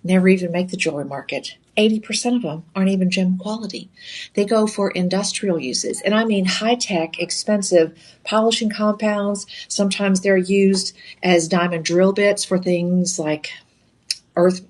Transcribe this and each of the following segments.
never even make the jewelry market. 80% of them aren't even gem quality. They go for industrial uses. And I mean high-tech, expensive polishing compounds. Sometimes they're used as diamond drill bits for things like earth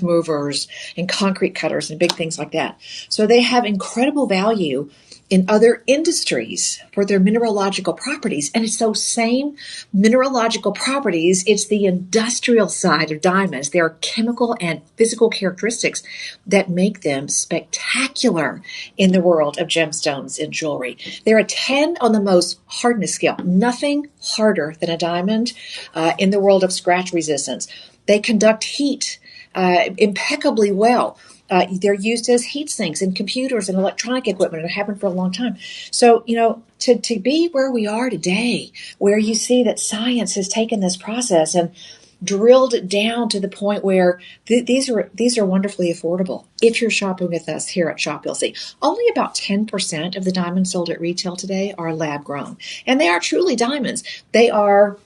movers and concrete cutters and big things like that. So they have incredible value in other industries for their mineralogical properties. And it's those same mineralogical properties, it's the industrial side of diamonds. There are chemical and physical characteristics that make them spectacular in the world of gemstones and jewelry. They're a 10 on the most hardness scale. Nothing harder than a diamond in the world of scratch resistance. They conduct heat impeccably well. They're used as heat sinks in computers and electronic equipment. It happened for a long time. So, to be where we are today, where you see that science has taken this process and drilled it down to the point where these are wonderfully affordable. If you're shopping with us here at Shop LC, only about 10% of the diamonds sold at retail today are lab grown, and they are truly diamonds. They're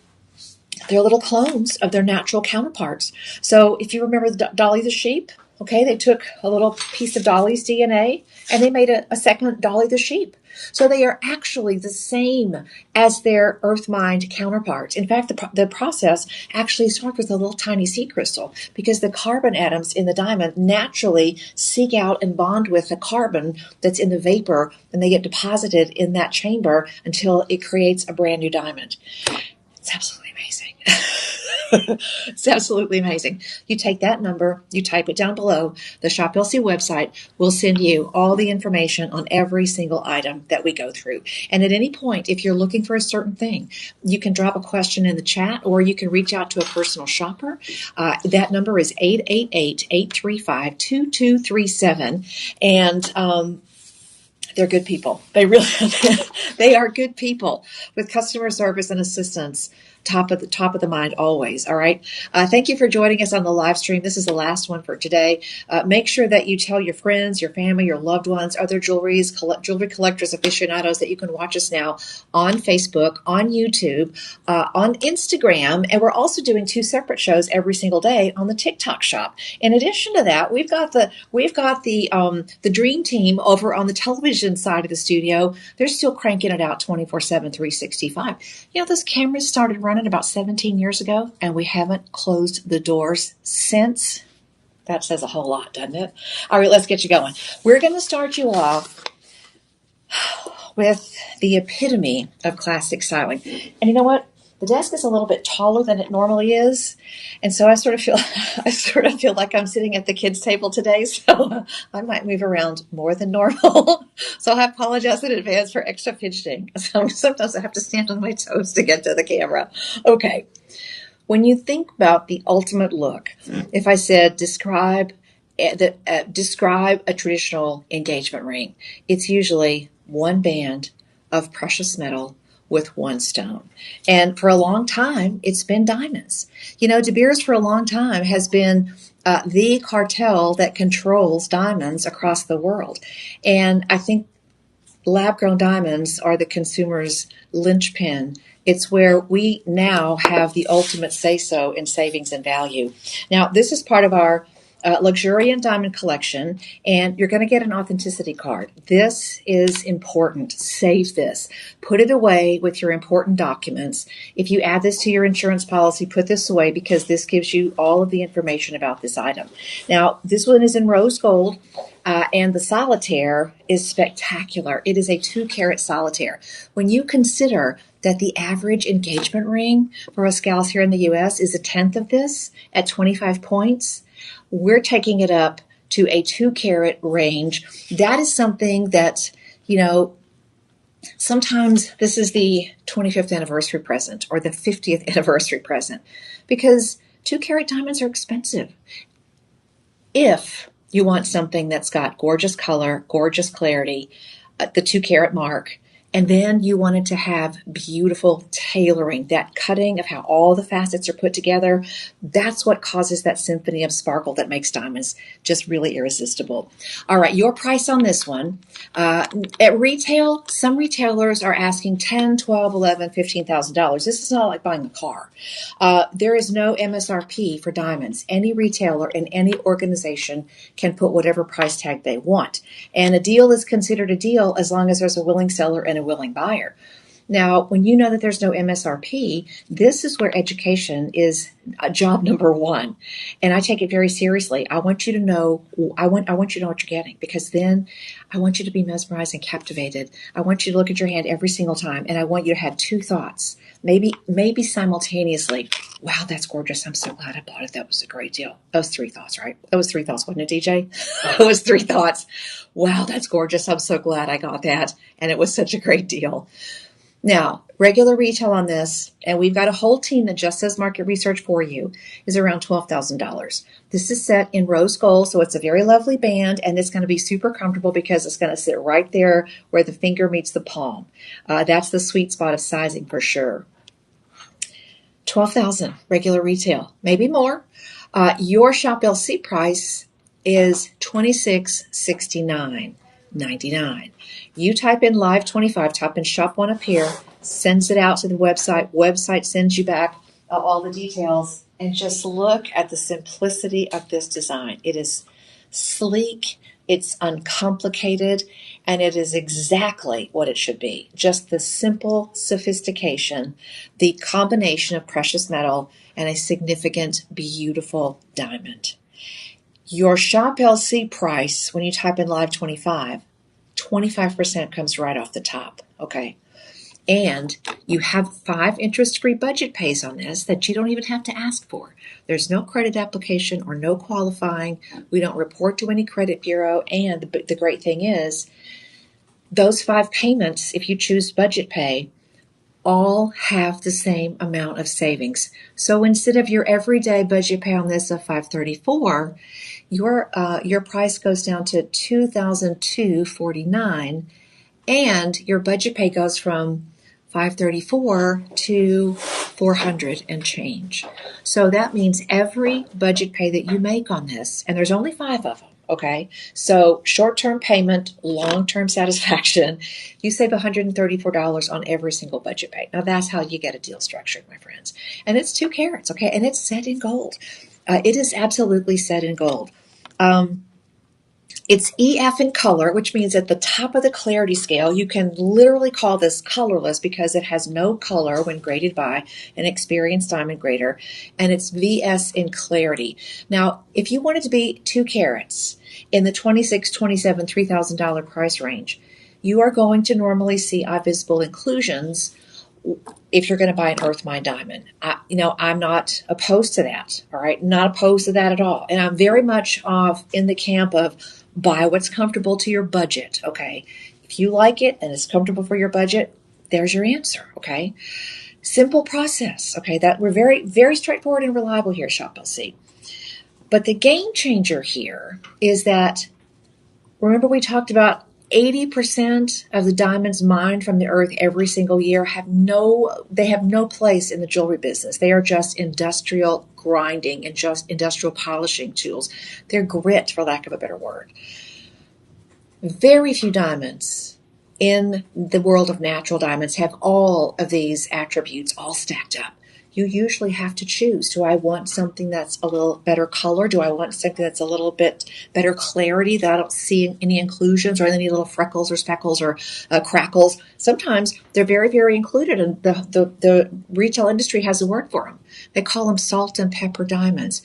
little clones of their natural counterparts. So if you remember Dolly the sheep, okay, they took a little piece of Dolly's DNA and they made a second Dolly the sheep. So they are actually the same as their earth mined counterparts. In fact, the process actually starts with a little tiny seed crystal because the carbon atoms in the diamond naturally seek out and bond with the carbon that's in the vapor, and they get deposited in that chamber until it creates a brand new diamond. It's absolutely amazing. It's absolutely amazing. You take that number, you type it down below. The Shop LC website will send you all the information on every single item that we go through. And at any point, if you're looking for a certain thing, you can drop a question in the chat or you can reach out to a personal shopper. That number is 888-835-2237. And they're good people. They really, they are good people with customer service and assistance. Top of the mind always. All right. Thank you for joining us on the live stream. This is the last one for today. Make sure that you tell your friends, your family, your loved ones, other jewelry collectors, aficionados that you can watch us now on Facebook, on YouTube, on Instagram, and we're also doing 2 separate shows every single day on the TikTok shop. In addition to that, we've got the dream team over on the television side of the studio. They're still cranking it out 24/7, 365. Those cameras started running about 17 years ago, and we haven't closed the doors since. That says a whole lot, doesn't it? All right, let's get you going. We're going to start you off with the epitome of classic styling. And you know what? The desk is a little bit taller than it normally is, and so I sort of feel like I'm sitting at the kids' table today. So I might move around more than normal. So I apologize in advance for extra fidgeting. So sometimes I have to stand on my toes to get to the camera. Okay, when you think about the ultimate look, if I said describe a traditional engagement ring, it's usually one band of precious metal with one stone. And for a long time, it's been diamonds. De Beers for a long time has been the cartel that controls diamonds across the world. And I think lab-grown diamonds are the consumer's linchpin. It's where we now have the ultimate say-so in savings and value. Now, this is part of our luxuriant diamond collection, and you're going to get an authenticity card. This is important. Save this. Put it away with your important documents. If you add this to your insurance policy, put this away because this gives you all of the information about this item. Now, this one is in rose gold, and the solitaire is spectacular. It is a 2-carat solitaire. When you consider that the average engagement ring for us gals here in the U.S. is 1/10 of this at 25 points, we're taking it up to a 2-carat range. That is something that, sometimes this is the 25th anniversary present or the 50th anniversary present because 2-carat diamonds are expensive. If you want something that's got gorgeous color, gorgeous clarity, the 2-carat mark, And then you want it to have beautiful tailoring, that cutting of how all the facets are put together. That's what causes that symphony of sparkle that makes diamonds just really irresistible. All right, your price on this one. At retail, some retailers are asking $10, $12, $11, $15,000. This is not like buying a car. There is no MSRP for diamonds. Any retailer in any organization can put whatever price tag they want. And a deal is considered a deal as long as there's a willing seller and a willing buyer. Now, when you know that there's no MSRP, this is where education is job number one. And I take it very seriously. I want you to know, I want you to know what you're getting, because then I want you to be mesmerized and captivated. I want you to look at your hand every single time, and I want you to have two thoughts, maybe simultaneously. Wow, that's gorgeous. I'm so glad I bought it. That was a great deal. That was three thoughts, right? That was three thoughts, wasn't it, DJ? It was three thoughts. Wow, that's gorgeous. I'm so glad I got that. And it was such a great deal. Now, regular retail on this, and we've got a whole team that just does market research for you, is around $12,000. This is set in rose gold, so it's a very lovely band, and it's going to be super comfortable because it's going to sit right there where the finger meets the palm. That's the sweet spot of sizing for sure. $12,000 regular retail, maybe more. Your Shop LC price is $26.69.99. You type in Live 25, type in Shop One up here, sends it out to the website. Website sends you back all the details, and just look at the simplicity of this design. It is sleek, it's uncomplicated, and it is exactly what it should be. Just the simple sophistication, the combination of precious metal and a significant, beautiful diamond. Your Shop LC price, when you type in Live 25, 25% comes right off the top, okay? And you have 5 interest-free budget pays on this that you don't even have to ask for. There's no credit application or no qualifying. We don't report to any credit bureau. And the great thing is, those 5 payments, if you choose budget pay, all have the same amount of savings. So instead of your everyday budget pay on this of $534, your price goes down to $2,249, and your budget pay goes from $534 to $400 and change. So that means every budget pay that you make on this, and there's only 5 of them, okay? So short-term payment, long-term satisfaction, you save $134 on every single budget pay. Now that's how you get a deal structured, my friends. And it's 2 carats, okay? And it's set in gold. It is absolutely set in gold. It's EF in color, which means at the top of the clarity scale, you can literally call this colorless because it has no color when graded by an experienced diamond grader, and it's VS in clarity. Now, if you want it to be 2 carats in the $26, $27, $3,000 price range, you are going to normally see visible inclusions if you're going to buy an earth mine diamond. I'm not opposed to that, all right? Not opposed to that at all. And I'm very much in the camp of buy what's comfortable to your budget, okay? If you like it and it's comfortable for your budget, there's your answer, okay? Simple process, okay? That we're very, very straightforward and reliable here at Shop LC. But the game changer here is that, remember we talked about 80% of the diamonds mined from the earth every single year have no place in the jewelry business. They are just industrial grinding and just industrial polishing tools. They're grit, for lack of a better word. Very few diamonds in the world of natural diamonds have all of these attributes all stacked up. You usually have to choose. Do I want something that's a little better color? Do I want something that's a little bit better clarity, that I don't see any inclusions or any little freckles or speckles or crackles? Sometimes they're very, very included, and the retail industry has a word for them. They call them salt and pepper diamonds.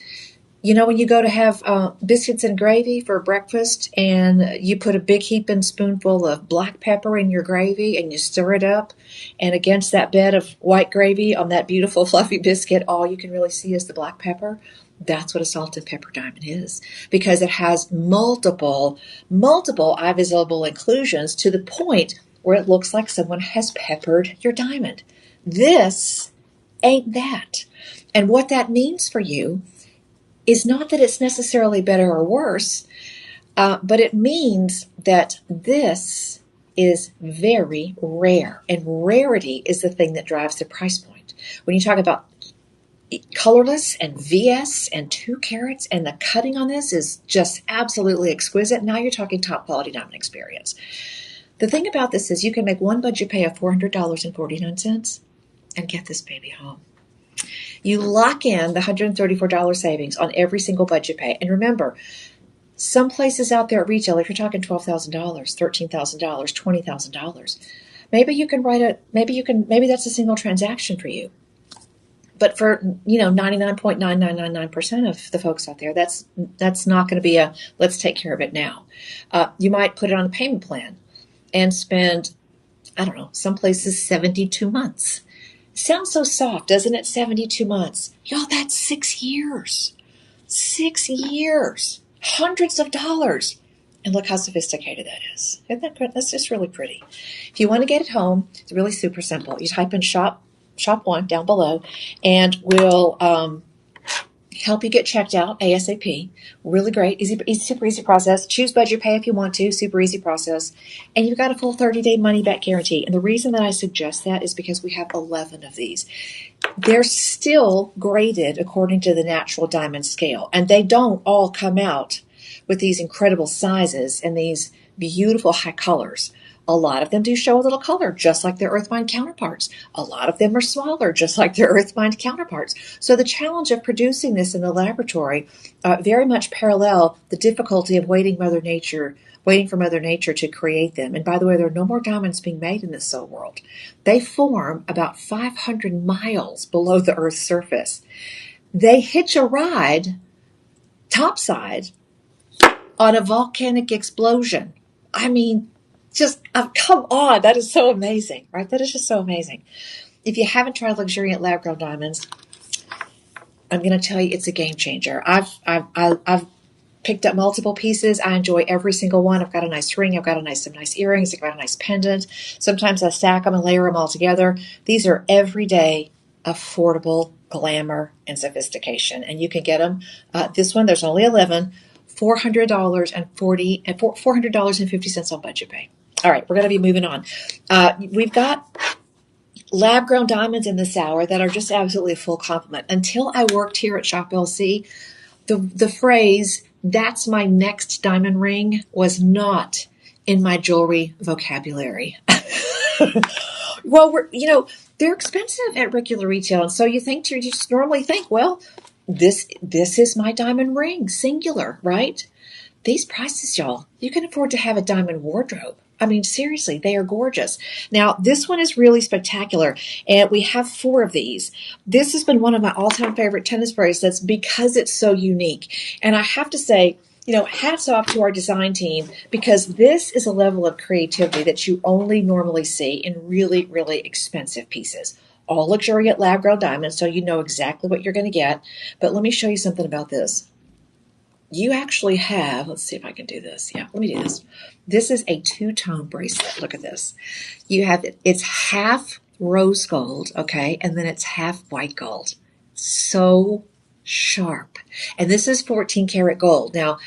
You know, when you go to have biscuits and gravy for breakfast and you put a big heaping spoonful of black pepper in your gravy and you stir it up, and against that bed of white gravy on that beautiful fluffy biscuit, all you can really see is the black pepper. That's what a salt and pepper diamond is, because it has multiple eye visible inclusions to the point where it looks like someone has peppered your diamond. This ain't that. And what that means for you is not that it's necessarily better or worse, but it means that this is very rare, and rarity is the thing that drives the price point. When you talk about colorless and VS and 2 carats, and the cutting on this is just absolutely exquisite. Now you're talking top quality diamond experience. The thing about this is you can make one budget pay of $400.49 and get this baby home. You lock in the $134 savings on every single budget pay. And remember, some places out there at retail, if you're talking $12,000, $13,000, $20,000, maybe that's a single transaction for you. But for 99.9999% of the folks out there, that's not going to be a let's take care of it now. You might put it on a payment plan and spend, I don't know, some places 72 months. Sounds so soft, doesn't it? 72 months. Y'all, that's 6 years. 6 years. Hundreds of dollars. And look how sophisticated that is. Isn't that good? That's just really pretty. If you want to get it home, it's really super simple. You type in shop 1 down below, and we'll help you get checked out ASAP. Really great, super easy process. Choose budget pay if you want to, super easy process. And you've got a full 30-day money-back guarantee. And the reason that I suggest that is because we have 11 of these. They're still graded according to the natural diamond scale, and they don't all come out with these incredible sizes and these beautiful high colors. A lot of them do show a little color, just like their earth-mined counterparts. A lot of them are smaller, just like their earth-mined counterparts. So the challenge of producing this in the laboratory very much parallel the difficulty of waiting for Mother Nature to create them. And by the way, there are no more diamonds being made in this soul world. They form about 500 miles below the Earth's surface. They hitch a ride topside on a volcanic explosion. I mean, just come on. That is so amazing, right? That is just so amazing. If you haven't tried luxuriant lab-grown diamonds, I'm going to tell you it's a game changer. I've picked up multiple pieces. I enjoy every single one. I've got a nice ring. I've got some nice earrings. I've got a nice pendant. Sometimes I stack them and layer them all together. These are everyday, affordable glamour and sophistication, and you can get them. This one, there's only 11. $450 on budget pay. All right, we're going to be moving on. We've got lab-grown diamonds in this hour that are just absolutely a full complement. Until I worked here at Shop LC, the phrase, "that's my next diamond ring," was not in my jewelry vocabulary. Well, they're expensive at regular retail, and so you just normally think, well, this is my diamond ring, singular, right? These prices, y'all, you can afford to have a diamond wardrobe. I mean, seriously, they are gorgeous. Now, this one is really spectacular, and we have 4 of these. This has been one of my all-time favorite tennis bracelets because it's so unique. And I have to say, hats off to our design team, because this is a level of creativity that you only normally see in really, really expensive pieces. All luxuriant lab-grown diamonds, so you know exactly what you're going to get. But let me show you something about this. You actually have, let's see if I can do this. Yeah, let me do this. This is a 2-tone bracelet. Look at this. You have it's half rose gold, okay, and then it's half white gold. So sharp. And this is 14 karat gold. Now,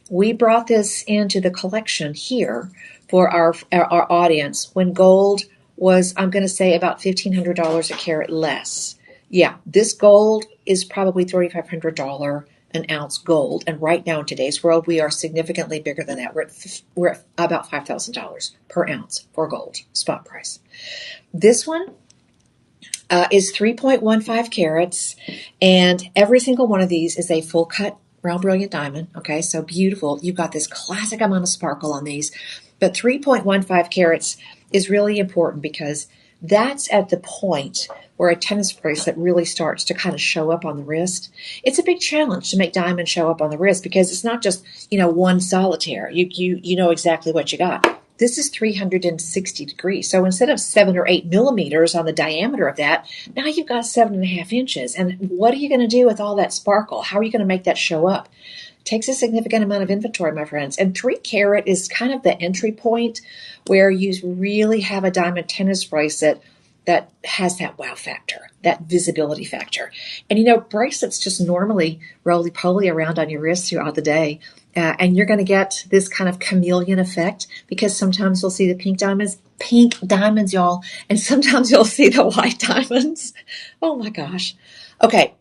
we brought this into the collection here for our audience when gold was, I'm going to say, about $1,500 a carat less. Yeah, this gold is probably $3,500 an ounce gold. And right now in today's world, we are significantly bigger than that. We're at about $5,000 per ounce for gold, spot price. This one is 3.15 carats, and every single one of these is a full cut round brilliant diamond. Okay, so beautiful. You've got this classic amount of sparkle on these, but 3.15 carats is really important because that's at the point where a tennis bracelet really starts to kind of show up on the wrist. It's a big challenge to make diamonds show up on the wrist because it's not just, one solitaire. You know exactly what you got. This is 360 degrees. So instead of 7 or 8 millimeters on the diameter of that, now you've got 7.5 inches. And what are you going to do with all that sparkle? How are you going to make that show up? Takes a significant amount of inventory, my friends. And 3 carat is kind of the entry point where you really have a diamond tennis bracelet that has that wow factor, that visibility factor. And you know, bracelets just normally roly-poly around on your wrist throughout the day. And you're going to get this kind of chameleon effect because sometimes you'll see the pink diamonds, y'all, and sometimes you'll see the white diamonds. Oh my gosh. Okay.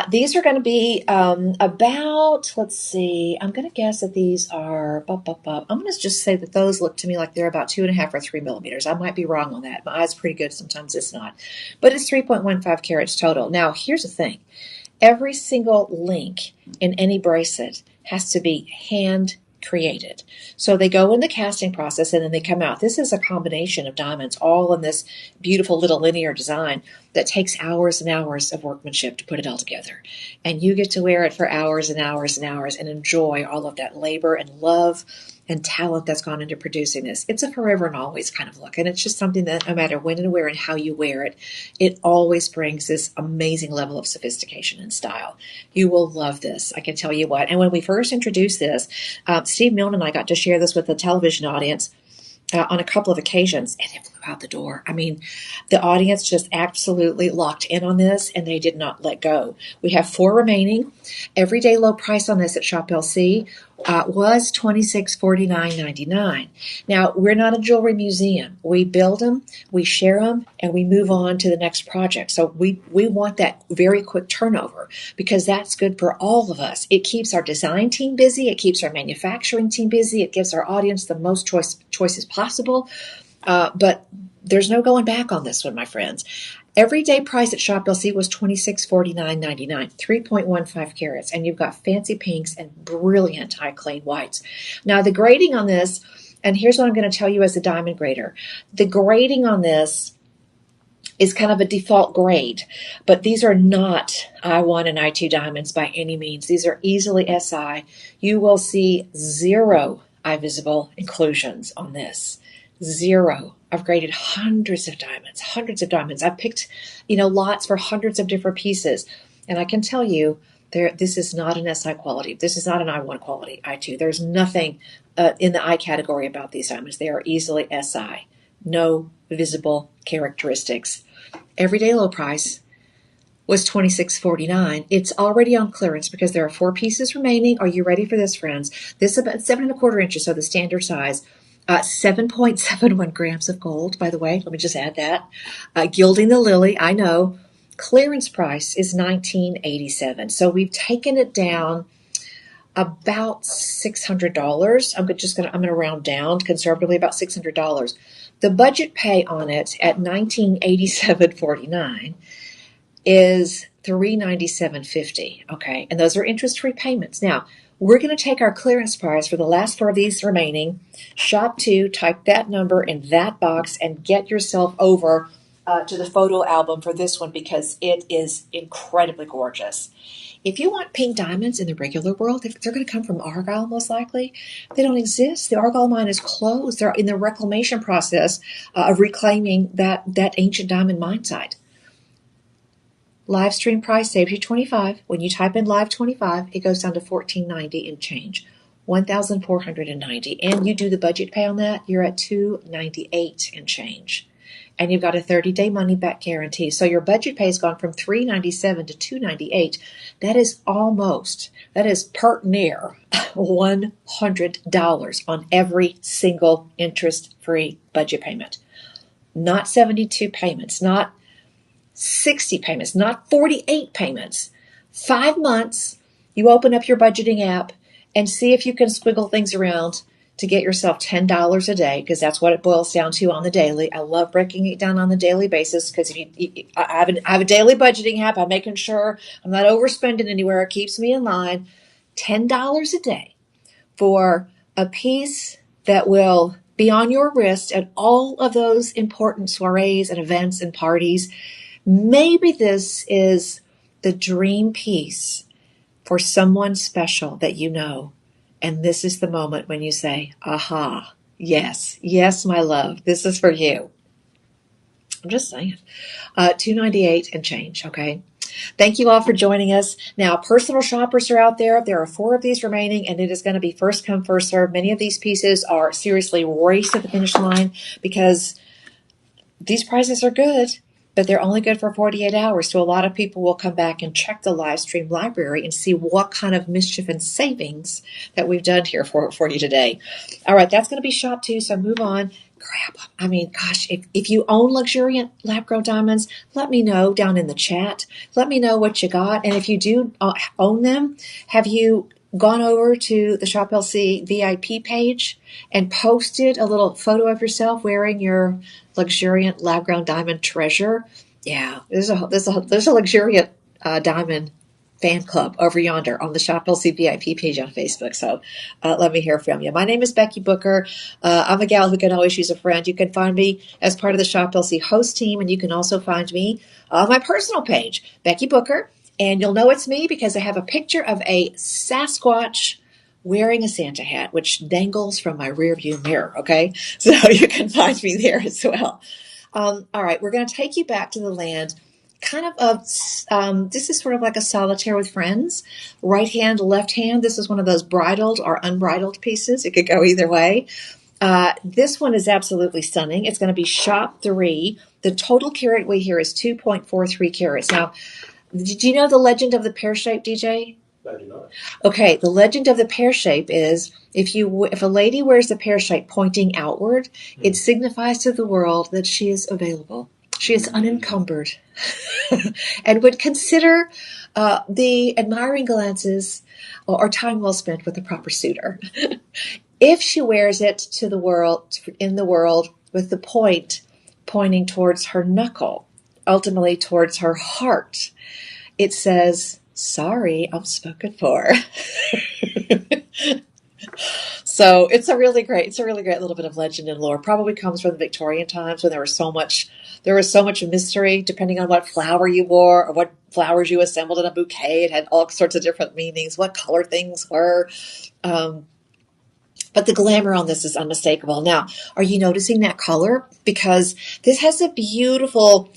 These are going to be about, let's see, I'm going to guess that these are, I'm going to just say that those look to me like they're about 2.5 or 3 millimeters. I might be wrong on that. My eye's pretty good. Sometimes it's not. But it's 3.15 carats total. Now, here's the thing. Every single link in any bracelet has to be hand created. So they go in the casting process and then they come out. This is a combination of diamonds all in this beautiful little linear design that takes hours and hours of workmanship to put it all together. And you get to wear it for hours and hours and hours and enjoy all of that labor and love and talent that's gone into producing this. It's a forever and always kind of look. And it's just something that no matter when and where and how you wear it, it always brings this amazing level of sophistication and style. You will love this. I can tell you what. And when we first introduced this, Steve Milne and I got to share this with the television audience on a couple of occasions, and it flew out the door. I mean, the audience just absolutely locked in on this, and they did not let go. We have 4 remaining. Everyday low price on this at Shop LC was $26.49.99. Now, we're not a jewelry museum. We build them, we share them, and we move on to the next project. So we want that very quick turnover because that's good for all of us. It keeps our design team busy. It keeps our manufacturing team busy. It gives our audience the most choices possible. But there's no going back on this one, my friends. Everyday price at Shop LC was $26.49.99, 3.15 carats, and you've got fancy pinks and brilliant high clean whites. Now, the grading on this, and here's what I'm going to tell you as a diamond grader. The grading on this is kind of a default grade, but these are not I1 and I2 diamonds by any means. These are easily SI. You will see 0 eye visible inclusions on this. 0. I've graded hundreds of diamonds. I've picked, lots for hundreds of different pieces. And I can tell you, this is not an SI quality. This is not an I1 quality, I2. There's nothing in the I category about these diamonds. They are easily SI. No visible characteristics. Everyday low price was $26.49. It's already on clearance because there are 4 pieces remaining. Are you ready for this, friends? This is about 7.25 inches, so the standard size. 7.71 grams of gold, by the way. Let me just add that. Gilding the lily, I know. Clearance price is $19.87. So we've taken it down about $600. I'm going to round down conservatively about $600. The budget pay on it at $1987.49 is $397.50. Okay, and those are interest-free payments. Now, we're going to take our clearance price for the last 4 of these remaining. Shop 2, type that number in that box, and get yourself over to the photo album for this one because it is incredibly gorgeous. If you want pink diamonds in the regular world, they're going to come from Argyle most likely. They don't exist. The Argyle mine is closed. They're in the reclamation process of reclaiming that ancient diamond mine site. Live stream price saves you $25. When you type in live 25, it goes down to $14.90 and change, $1,490. And you do the budget pay on that, you're at $298 and change. And you've got a 30-day money-back guarantee. So your budget pay has gone from $397 to $298. That is pert near $100 on every single interest-free budget payment. Not 72 payments, not 60 payments, not 48 payments. 5 months, you open up your budgeting app and see if you can squiggle things around to get yourself $10 a day, because that's what it boils down to on the daily. I love breaking it down on the daily basis because I have a daily budgeting app. I'm making sure I'm not overspending anywhere. It keeps me in line. $10 a day for a piece that will be on your wrist at all of those important soirees and events and parties. Maybe this is the dream piece for someone special that you know. And this is the moment when you say, aha, yes, my love, this is for you. I'm just saying. $298 and change, okay? Thank you all for joining us. Now, personal shoppers are out there. There are 4 of these remaining, and it is going to be first come, first serve. Many of these pieces are seriously race to the finish line because These prices are good, but they're only good for 48 hours. So a lot of people will come back and check the live stream library and see what kind of mischief and savings that we've done here for you today. All right, that's going to be shop 2. So move on. Grab them. I mean, gosh, if you own luxuriant lab-grown diamonds, let me know down in the chat. Let me know what you got. And if you do own them, have you gone over to the Shop LC VIP page and posted a little photo of yourself wearing your luxuriant lab-grown diamond treasure? Yeah, there's a luxuriant diamond fan club over yonder on the Shop LC VIP page on Facebook. So let me hear from you. My name is Becky Booker. I'm a gal who can always use a friend. You can find me as part of the Shop LC host team, and you can also find me on my personal page, Becky Booker. And you'll know it's me because I have a picture of a Sasquatch wearing a Santa hat, which dangles from my rearview mirror, okay? So you can find me there as well. All right, we're going to take you back to the land this is sort of like a solitaire with friends. Right hand, left hand. This is one of those bridled or unbridled pieces. It could go either way. This one is absolutely stunning. It's going to be shop 3. The total carat weight here is 2.43 carats. Now, do you know the legend of the pear shape, DJ? I do not. Okay, the legend of the pear shape is if a lady wears the pear shape pointing outward, it signifies to the world that she is available. She is unencumbered and would consider the admiring glances or time well spent with the proper suitor. If she wears it to the world, in the world, with the point pointing towards her knuckle, ultimately towards her heart, it says, "Sorry, I'm spoken for." So it's a really great little bit of legend and lore. Probably comes from the Victorian times when there was so much mystery, depending on what flower you wore or what flowers you assembled in a bouquet. It had all sorts of different meanings, what color things were. But the glamour on this is unmistakable. Now, are you noticing that color? Because this has a beautiful,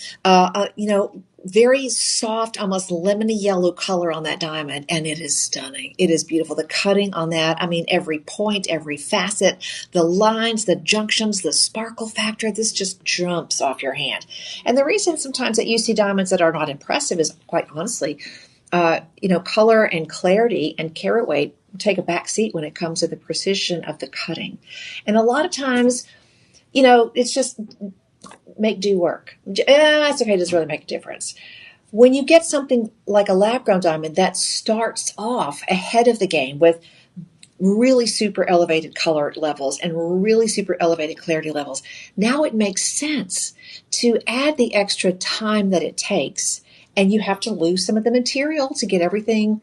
very soft, almost lemony yellow color on that diamond, and it is stunning. It is beautiful. The cutting on that, I mean, every point, every facet, the lines, the junctions, the sparkle factor, this just jumps off your hand. And the reason sometimes that you see diamonds that are not impressive is, quite honestly, color and clarity and carat weight take a back seat when it comes to the precision of the cutting. And a lot of times, it's just make do work. It's okay, it doesn't really make a difference. When you get something like a lab-grown diamond that starts off ahead of the game with really super elevated color levels and really super elevated clarity levels, now it makes sense to add the extra time that it takes. And you have to lose some of the material to get everything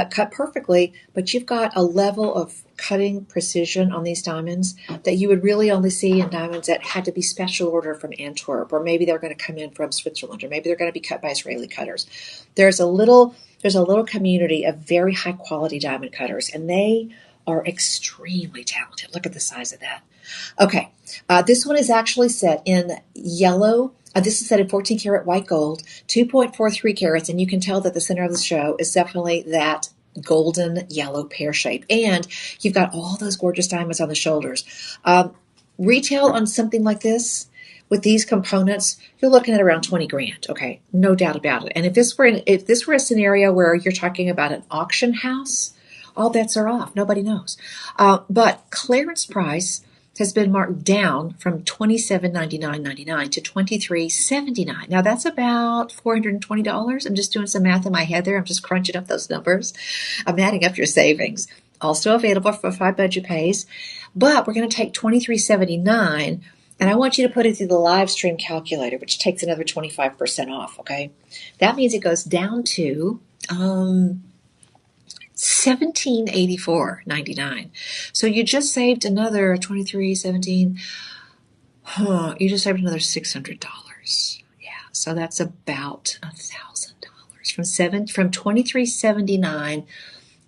cut perfectly, but you've got a level of cutting precision on these diamonds that you would really only see in diamonds that had to be special ordered from Antwerp, or maybe they're going to come in from Switzerland, or maybe they're going to be cut by Israeli cutters. There's a little community of very high quality diamond cutters, and they are extremely talented. Look at the size of that. Okay, this one is actually set in yellow. This is set in 14 karat white gold, 2.43 carats, and you can tell that the center of the show is definitely that golden yellow pear shape. And you've got all those gorgeous diamonds on the shoulders. Retail on something like this, with these components, you're looking at around 20 grand. Okay, no doubt about it. And if this were a scenario where you're talking about an auction house, all bets are off. Nobody knows. But clearance price has been marked down from $27.99.99 to $23.79. Now that's about $420. I'm just doing some math in my head there. I'm just crunching up those numbers. I'm adding up your savings. Also available for 5 budget pays. But we're going to take $23.79, and I want you to put it through the live stream calculator, which takes another 25% off, okay? That means it goes down to $1784.99. So you just saved another $23.17. You just saved another $600. Yeah, so that's about $1,000 from $23.79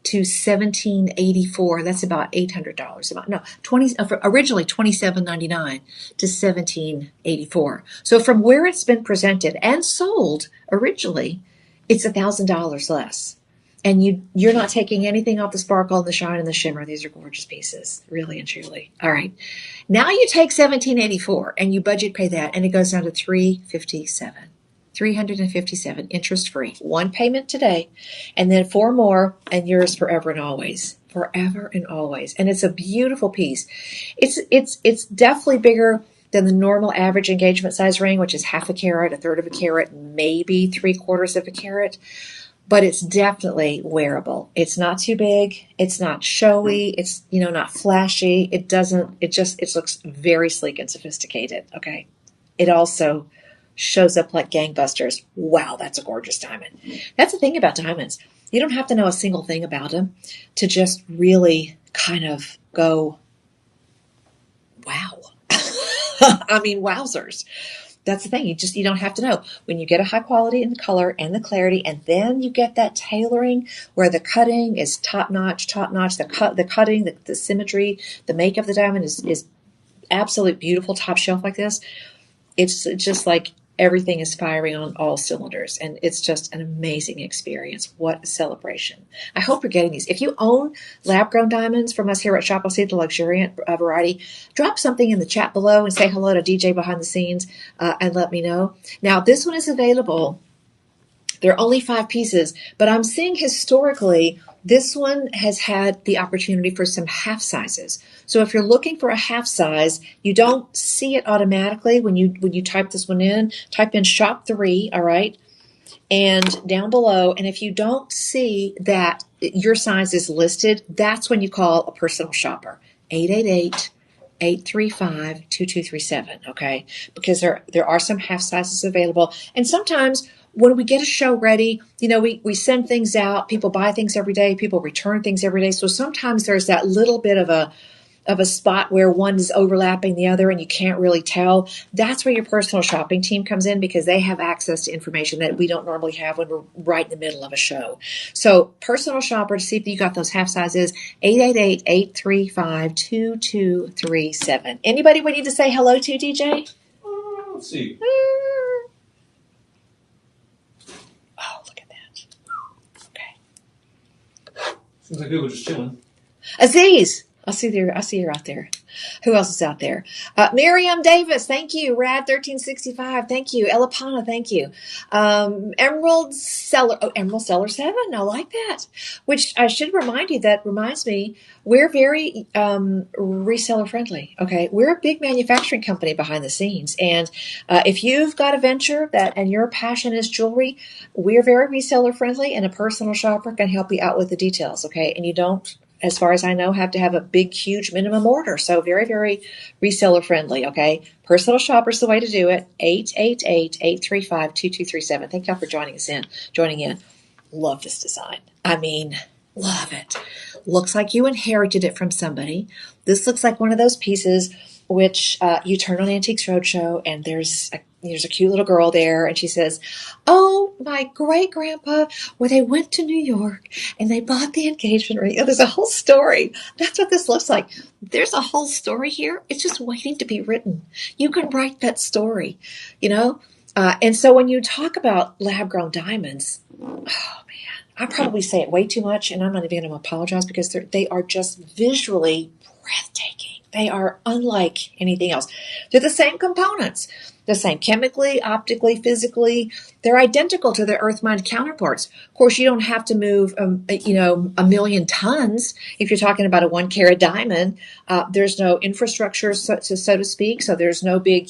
to $17.84. That's about $800. Originally $27.99 to $17.84. So from where it's been presented and sold originally, it's $1,000 less. And you're not taking anything off the sparkle and the shine and the shimmer. These are gorgeous pieces, really and truly. All right. Now you take $1,784 and you budget pay that, and it goes down to $357 interest free. One payment today, and then 4 more, and yours forever and always. Forever and always. And it's a beautiful piece. It's definitely bigger than the normal average engagement size ring, which is 1/2 carat, 1/3 of a carat, maybe 3/4 of a carat. But it's definitely wearable. It's not too big. It's not showy. It's, not flashy. It looks very sleek and sophisticated. Okay. It also shows up like gangbusters. Wow, that's a gorgeous diamond. That's the thing about diamonds. You don't have to know a single thing about them to just really kind of go, wow. I mean, wowzers. That's the thing. You don't have to know. When you get a high quality in the color and the clarity, and then you get that tailoring where the cutting is top notch. The cutting, the symmetry, the make of the diamond is absolute beautiful top shelf like this. It's just like everything is firing on all cylinders, and it's just an amazing experience. What a celebration. I hope you're getting these. If you own lab-grown diamonds from us here at Shop I'll See the Luxuriant Variety, drop something in the chat below and say hello to DJ behind the scenes and let me know. Now, this one is available. There are only 5 pieces, but I'm seeing historically this one has had the opportunity for some half sizes. So if you're looking for a half size, you don't see it automatically when you type this one in. Type in shop 3, all right, and down below. And if you don't see that your size is listed, that's when you call a personal shopper. 888-835-2237, okay? Because there are some half sizes available. And sometimes when we get a show ready, we send things out. People buy things every day. People return things every day. So sometimes there's that little bit of a spot where one is overlapping the other and you can't really tell. That's where your personal shopping team comes in, because they have access to information that we don't normally have when we're right in the middle of a show. So personal shopper, to see if you got those half sizes, 888-835-2237. Anybody we need to say hello to, DJ? Let's see. Oh, look at that. Okay. Seems like people are just chilling. Aziz. I see her out there. Who else is out there? Miriam Davis, thank you. Rad1365, thank you. Elapana, thank you. Emerald Seller 7, I like that. Which I should remind you, that reminds me, we're very reseller friendly. Okay, we're a big manufacturing company behind the scenes, and if you've got a venture and your passion is jewelry, we're very reseller friendly, and a personal shopper can help you out with the details. Okay, and you don't, as far as I know, have to have a big, huge minimum order. So very, very reseller friendly, okay? Personal shopper's the way to do it. 888-835-2237. Thank y'all for joining in. Love this design. I mean, love it. Looks like you inherited it from somebody. This looks like one of those pieces which you turn on Antiques Roadshow, and there's a cute little girl there, and she says, "Oh, my great-grandpa, when they went to New York and they bought the engagement ring." Oh, there's a whole story. That's what this looks like. There's a whole story here. It's just waiting to be written. You can write that story, and so when you talk about lab-grown diamonds, oh, man, I probably say it way too much, and I'm not even going to apologize, because they are just visually breathtaking. They are unlike anything else. They're the same components, the same chemically, optically, physically. They're identical to their Earth-mined counterparts. Of course, you don't have to move, a million tons if you're talking about a 1-carat diamond. There's no infrastructure, so to speak. So there's no big,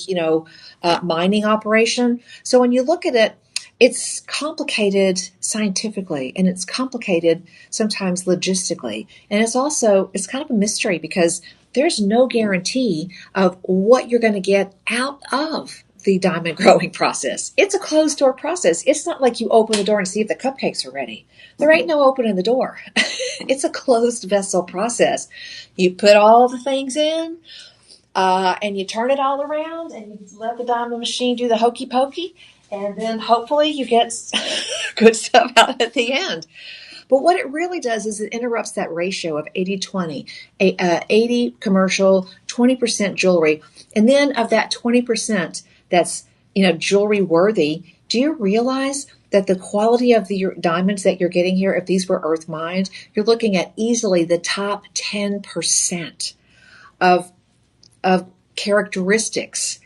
mining operation. So when you look at it, it's complicated scientifically, and it's complicated sometimes logistically. And it's kind of a mystery, because there's no guarantee of what you're going to get out of the diamond growing process. It's a closed door process. It's not like you open the door and see if the cupcakes are ready. There ain't no opening the door. It's a closed vessel process. You put all the things in, and you turn it all around, and you let the diamond machine do the hokey pokey, and then hopefully you get good stuff out at the end. But what it really does is it interrupts that ratio of 80-20, 80 commercial, 20% jewelry. And then of that 20% that's, jewelry worthy, do you realize that the quality of the diamonds that you're getting here, if these were earth mined, you're looking at easily the top 10% of characteristics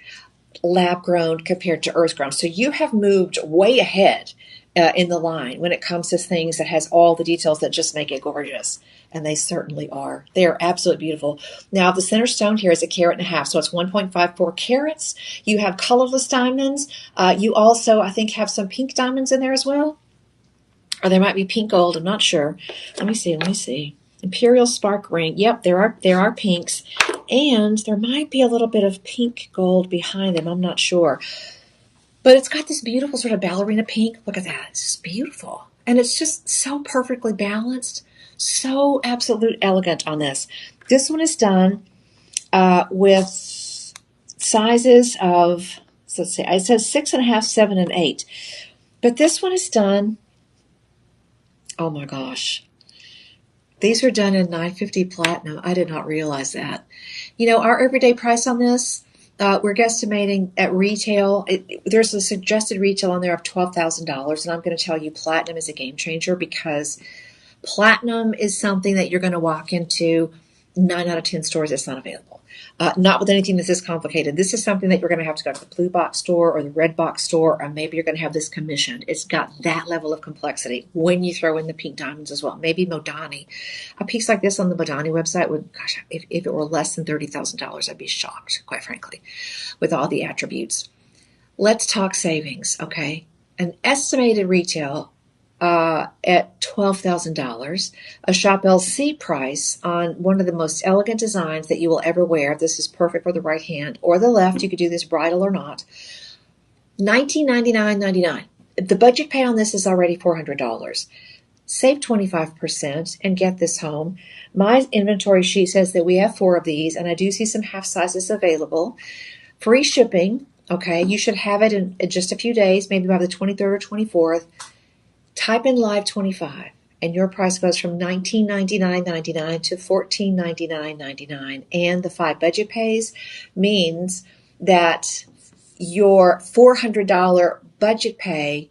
lab grown compared to earth grown. So you have moved way ahead in the line when it comes to things that has all the details that just make it gorgeous. And they certainly are. They are absolutely beautiful. Now, the center stone here is 1.5 carats, so it's 1.54 carats. You have colorless diamonds. You also, I think, have some pink diamonds in there as well. Or there might be pink gold. I'm not sure. Let me see. Imperial spark ring. Yep, there are pinks. And there might be a little bit of pink gold behind them. I'm not sure. But it's got this beautiful sort of ballerina pink. Look at that. It's just beautiful. And it's just so perfectly balanced. So absolute elegant on this. This one is done with sizes of, so let's see, it says 6.5, 7, and 8. But this one is done, oh my gosh. These are done in 950 platinum. I did not realize that. You know, our everyday price on this, we're guesstimating at retail. There's a suggested retail on there of $12,000. And I'm going to tell you platinum is a game changer because platinum is something that you're going to walk into 9 out of 10 stores. It's not available. Not with anything that's this complicated. This is something that you're going to have to go to the blue box store or the red box store, or maybe you're going to have this commissioned. It's got that level of complexity when you throw in the pink diamonds as well. Maybe Modani. A piece like this on the Modani website would, gosh, if it were less than $30,000, I'd be shocked, quite frankly, with all the attributes. Let's talk savings, okay? An estimated retail at $12,000, a Shop LC price on one of the most elegant designs that you will ever wear. This is perfect for the right hand or the left. You could do this bridal or not. $1999.99. The budget pay on this is already $400. Save 25% and get this home. My inventory sheet says that we have 4 of these, and I do see some half sizes available. Free shipping. Okay, you should have it in just a few days, maybe by the 23rd or 24th. Type in Live 25, and your price goes from $1999.99 to $1499.99. And the 5 budget pays means that your $400 budget pay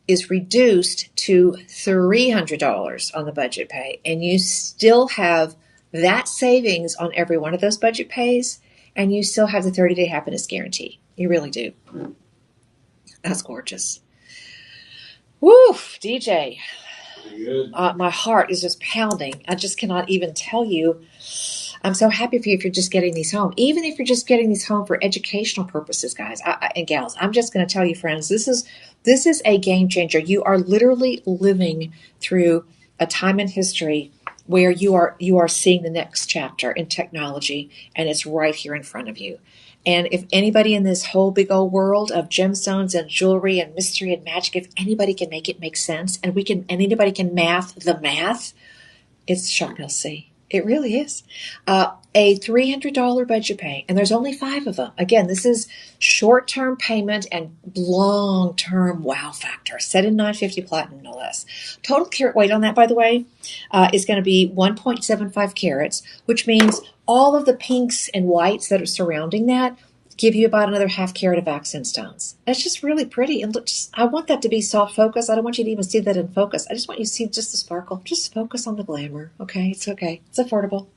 is reduced to $300 on the budget pay, and you still have that savings on every one of those budget pays, and you still have the 30-day happiness guarantee. You really do. That's gorgeous. Woo, DJ. Good. My heart is just pounding. I just cannot even tell you. I'm so happy for you if you're just getting these home. Even if you're just getting these home for educational purposes, guys and gals, I'm just going to tell you, friends, this is a game changer. You are literally living through a time in history where you are seeing the next chapter in technology, and it's right here in front of you. And if anybody in this whole big old world of gemstones and jewelry and mystery and magic, if anybody can make it make sense, and anybody can math the math, it's Shop LC. It really is. A $300 budget pay, and there's only 5 of them. Again, this is short-term payment and long-term wow factor. Set in 950 platinum, no less. Total carat weight on that, by the way, is going to be 1.75 carats, which means all of the pinks and whites that are surrounding that give you about another 0.5 carat of accent stones. It's just really pretty. And look, I want that to be soft focus. I don't want you to even see that in focus. I just want you to see just the sparkle. Just focus on the glamour. Okay, it's okay. It's affordable.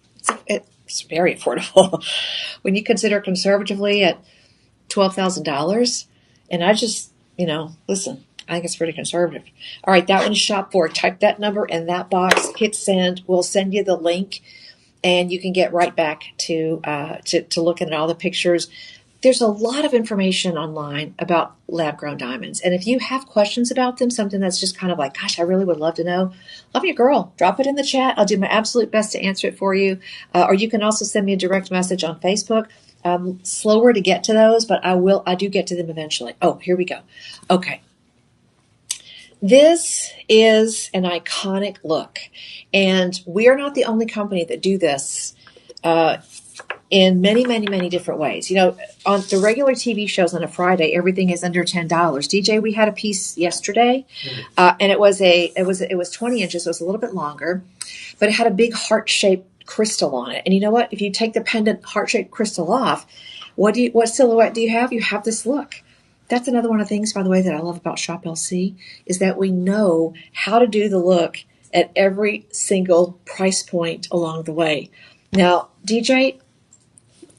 It's very affordable when you consider conservatively at $12,000. And I just, listen, I think it's pretty conservative. All right, that one's Shop for. Type that number in that box. Hit send. We'll send you the link, and you can get right back to looking at all the pictures. There's a lot of information online about lab-grown diamonds. And if you have questions about them, something that's just kind of like, gosh, I really would love to know, love you, girl. Drop it in the chat. I'll do my absolute best to answer it for you. Or you can also send me a direct message on Facebook. Slower to get to those, but I do get to them eventually. Oh, here we go. Okay. This is an iconic look. And we are not the only company that do this in many, many, many different ways. On the regular TV shows on a Friday, everything is under $10. DJ, we had a piece yesterday, and it was 20 inches, so it was a little bit longer, but it had a big heart-shaped crystal on it. And you know what? If you take the pendant heart-shaped crystal off, what silhouette do you have? You have this look. That's another one of the things, by the way, that I love about Shop LC is that we know how to do the look at every single price point along the way. Now, DJ,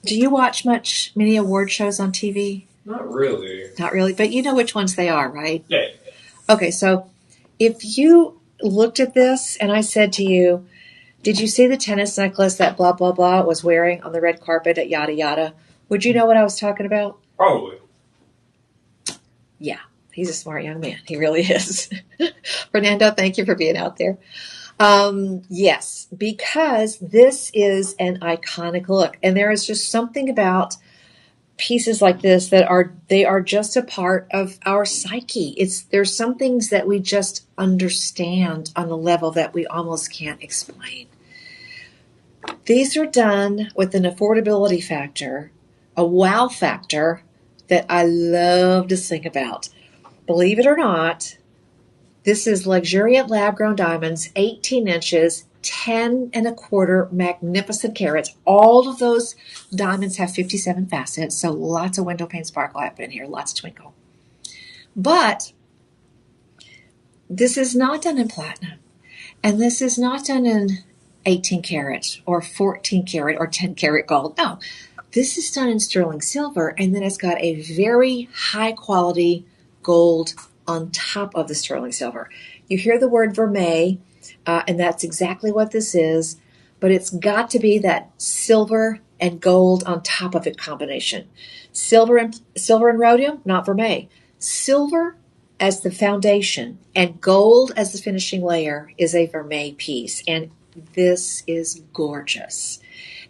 do you watch many award shows on TV? Not really. Not really, but you know which ones they are, right? Yeah. Okay, so if you looked at this and I said to you, did you see the tennis necklace that blah, blah, blah was wearing on the red carpet at yada, yada? Would you know what I was talking about? Probably. Yeah, he's a smart young man. He really is. Fernando, thank you for being out there. Yes, because this is an iconic look. And there is just something about pieces like this that are just a part of our psyche. There's some things that we just understand on a level that we almost can't explain. These are done with an affordability factor, a wow factor that I love to sing about. Believe it or not, this is luxuriant lab-grown diamonds, 18 inches, 10 and a quarter magnificent carats. All of those diamonds have 57 facets, so lots of window pane sparkle happening here, lots of twinkle. But this is not done in platinum, and this is not done in 18 karat or 14 karat or 10 karat gold. No, this is done in sterling silver, and then it's got a very high quality gold on top of the sterling silver. You hear the word vermeil, and that's exactly what this is, but it's got to be that silver and gold on top of it combination. Silver and rhodium, not vermeil. Silver as the foundation and gold as the finishing layer is a vermeil piece, and this is gorgeous.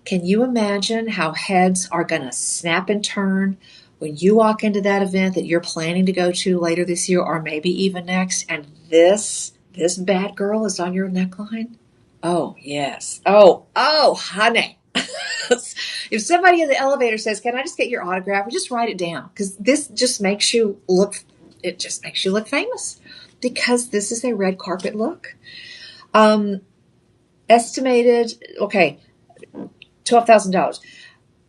Can you imagine how heads are going to snap and turn when you walk into that event that you're planning to go to later this year or maybe even next, and this bad girl is on your neckline? Oh, yes. Oh, honey. If somebody in the elevator says, can I just get your autograph? Or just write it down, because this just makes you look famous, because this is a red carpet look. Estimated, okay, $12,000.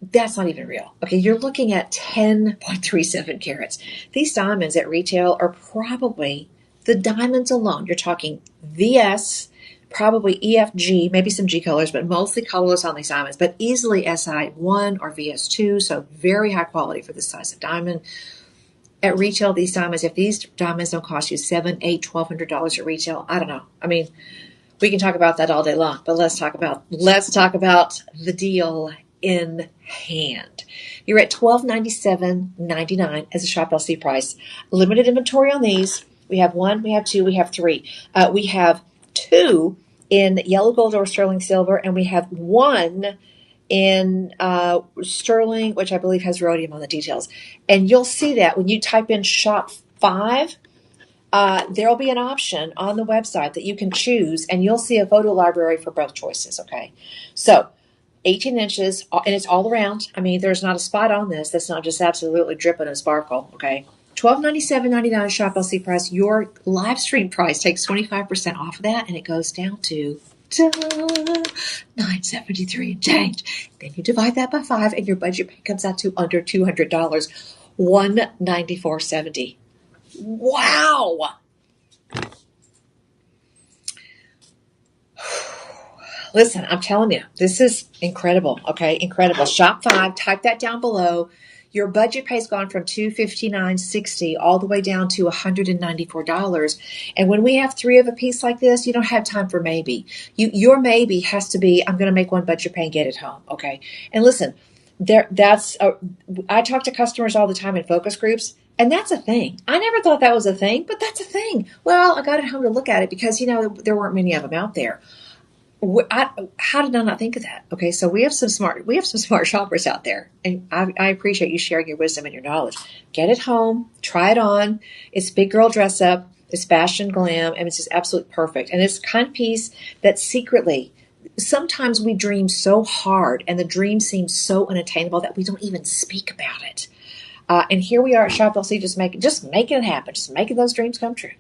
That's not even real. Okay, you're looking at 10.37 carats. These diamonds at retail are probably, the diamonds alone, you're talking VS, probably EFG, maybe some G colors, but mostly colorless on these diamonds, but easily SI1 or VS2, so very high quality for this size of diamond. At retail, these diamonds, if these diamonds don't cost you $700, $800, $1,200 at retail, I don't know. I mean, we can talk about that all day long, but let's talk about the deal in hand. You're at $1,297.99 as a Shop LC price. Limited inventory on these. We have one, we have two, we have three. We have two in yellow gold or sterling silver, and we have one in sterling, which I believe has rhodium on the details. And you'll see that when you type in Shop 5, there'll be an option on the website that you can choose, and you'll see a photo library for both choices, okay? So 18 inches, and it's all around. I mean, there's not a spot on this that's not just absolutely dripping and sparkle, okay? $1,297.99 Shop LC price. Your live stream price takes 25% off of that, and it goes down to $973 and change. Then you divide that by 5, and your budget comes out to under $200, $194.70. Wow! Listen, I'm telling you, this is incredible, okay? Incredible. Shop 5, type that down below. Your budget pay's gone from $259.60 all the way down to $194. And when we have 3 of a piece like this, you don't have time for maybe. Your maybe has to be, I'm going to make one budget pay and get it home, okay? And listen, I talk to customers all the time in focus groups, and that's a thing. I never thought that was a thing, but that's a thing. Well, I got it home to look at it because, there weren't many of them out there. How did I not think of that? Okay, so we have some smart shoppers out there, and I appreciate you sharing your wisdom and your knowledge. Get it home, try it on. It's big girl dress up, it's fashion glam, and it's just absolutely perfect. And it's the kind of piece that secretly, sometimes we dream so hard, and the dream seems so unattainable that we don't even speak about it. And here we are at Shop LC, just making it happen, just making those dreams come true.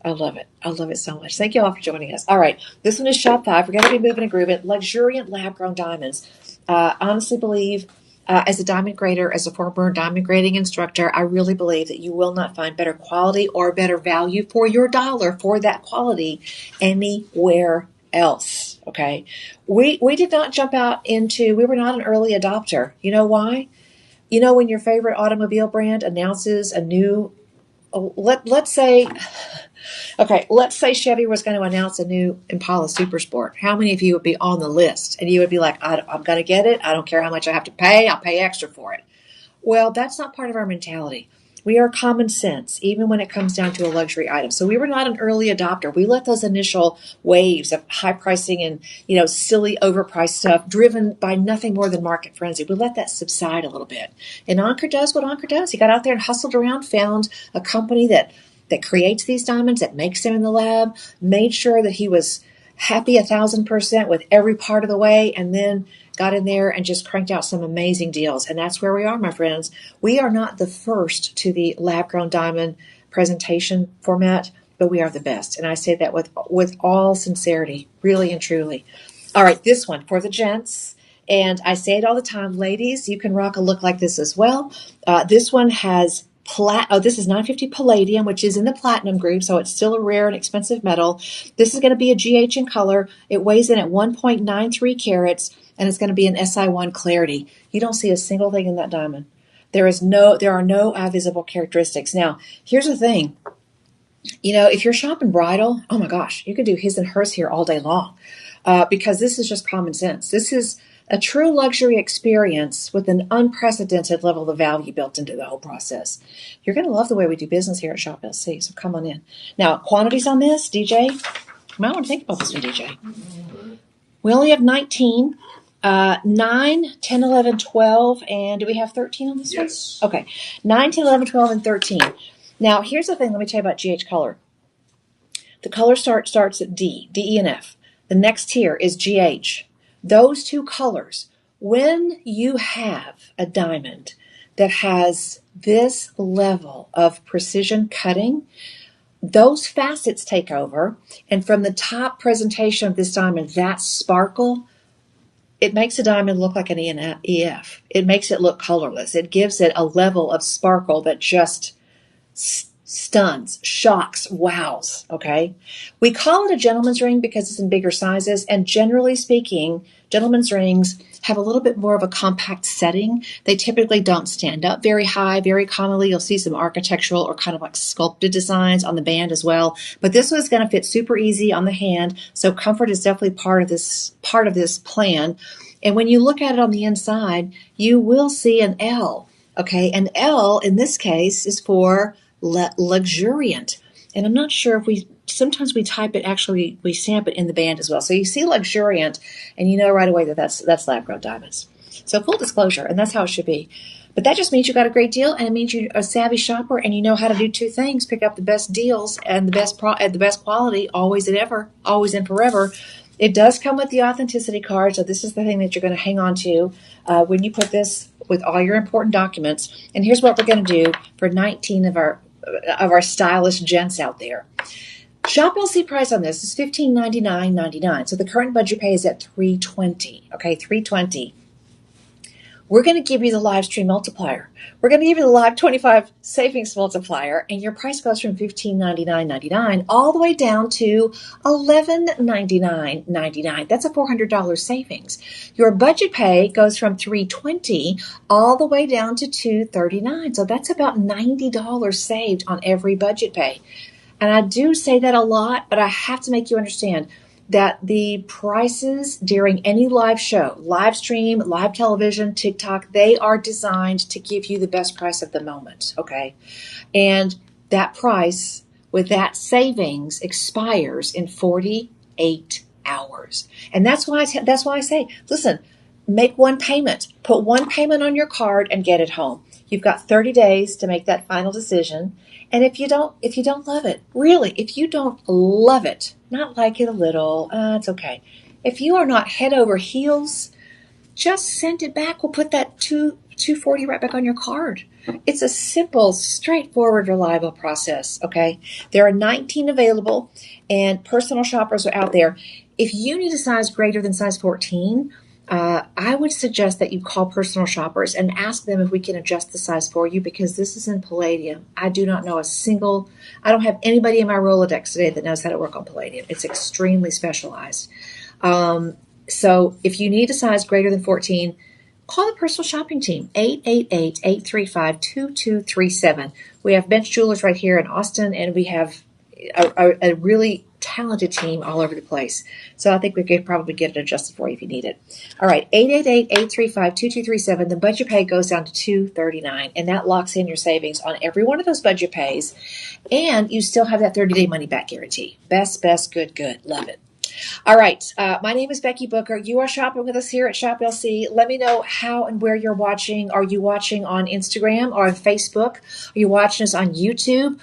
I love it. I love it so much. Thank you all for joining us. All right. This one is Shop 5. We're going to be moving and grooving. Luxuriant lab-grown diamonds. Honestly believe As a diamond grader, as a former diamond grading instructor, I really believe that you will not find better quality or better value for your dollar for that quality anywhere else. Okay. We did not jump out into, we were not an early adopter. You know why? You know, when your favorite automobile brand announces a new, let's say Chevy was going to announce a new Impala Super Sport. How many of you would be on the list? And you would be like, I'm going to get it. I don't care how much I have to pay. I'll pay extra for it. Well, that's not part of our mentality. We are common sense, even when it comes down to a luxury item. So we were not an early adopter. We let those initial waves of high pricing and, silly overpriced stuff driven by nothing more than market frenzy. We let that subside a little bit. And Ankur does what Ankur does. He got out there and hustled around, found a company that creates these diamonds, that makes them in the lab, made sure that he was happy 1,000% with every part of the way, and then got in there and just cranked out some amazing deals. And that's where we are, my friends. We are not the first to the lab-grown diamond presentation format, but we are the best. And I say that with all sincerity, really and truly. All right, this one for the gents. And I say it all the time, ladies, you can rock a look like this as well. This one has this is 950 palladium, which is in the platinum group, so it's still a rare and expensive metal. This is going to be a GH in color. It weighs in at 1.93 carats, and it's going to be an SI1 clarity. You don't see a single thing in that diamond. There are no eye visible characteristics. Now, here's the thing. If you're shopping bridal, oh my gosh, you could do his and hers here all day long, because this is just common sense. This is a true luxury experience with an unprecedented level of value built into the whole process. You're going to love the way we do business here at Shop LC, so come on in. Now, quantities on this, DJ? You might want to think about this one, DJ. We only have 19, 9, 10, 11, 12, and do we have 13 on this one? Yes. Okay, 9, 10, 11, 12, and 13. Now, here's the thing. Let me tell you about GH color. The color starts at D, E, and F. The next tier is GH. Those two colors, when you have a diamond that has this level of precision cutting, those facets take over. And from the top presentation of this diamond, that sparkle, it makes a diamond look like an EF. It makes it look colorless. It gives it a level of sparkle that just stuns, shocks, wows, okay? We call it a gentleman's ring because it's in bigger sizes, and generally speaking, gentleman's rings have a little bit more of a compact setting. They typically don't stand up very high. Very commonly, you'll see some architectural or kind of like sculpted designs on the band as well. But this one's going to fit super easy on the hand, so comfort is definitely part of this plan. And when you look at it on the inside, you will see an L, okay? An L in this case is for luxuriant. And I'm not sure if sometimes we type it, actually we stamp it in the band as well. So you see luxuriant and you know right away that that's lab grown diamonds. So full disclosure, and that's how it should be. But that just means you got a great deal, and it means you're a savvy shopper and you know how to do two things: pick up the best deals and the best at the best quality, always and ever, always and forever. It does come with the authenticity card, so this is the thing that you're going to hang on to when you put this with all your important documents. And here's what we're going to do for 19 of our stylish gents out there. Shop LC price on this is $1599.99. So the current budget pay is at $320. Okay, $320. We're going to give you the live stream multiplier. We're going to give you the live 25 savings multiplier, and your price goes from $1599.99 all the way down to $1199.99. That's a $400 savings. Your budget pay goes from $320 all the way down to $239. So that's about $90 saved on every budget pay. And I do say that a lot, but I have to make you understand that the prices during any live show, live stream, live television, TikTok, they are designed to give you the best price of the moment, okay? And that price with that savings expires in 48 hours. And that's why I say, listen, make one payment. Put one payment on your card and get it home. You've got 30 days to make that final decision. And if you don't love it, really, if you don't love it, not like it a little, it's okay. If you are not head over heels, just send it back. We'll put that $240 right back on your card. It's a simple, straightforward, reliable process, okay? There are 19 available, and personal shoppers are out there. If you need a size greater than size 14, I would suggest that you call personal shoppers and ask them if we can adjust the size for you, because this is in palladium. I do not know I don't have anybody in my Rolodex today that knows how to work on palladium. It's extremely specialized. So if you need a size greater than 14, call the personal shopping team, 888-835-2237. We have Bench Jewelers right here in Austin, and we have a really talented team all over the place. So I think we could probably get it adjusted for you if you need it. All right, 888-835-2237. The budget pay goes down to $239, and that locks in your savings on every one of those budget pays, and you still have that 30-day money-back guarantee. Best, good. Love it. All right. My name is Becky Booker. You are shopping with us here at Shop LC. Let me know how and where you're watching. Are you watching on Instagram or on Facebook? Are you watching us on YouTube?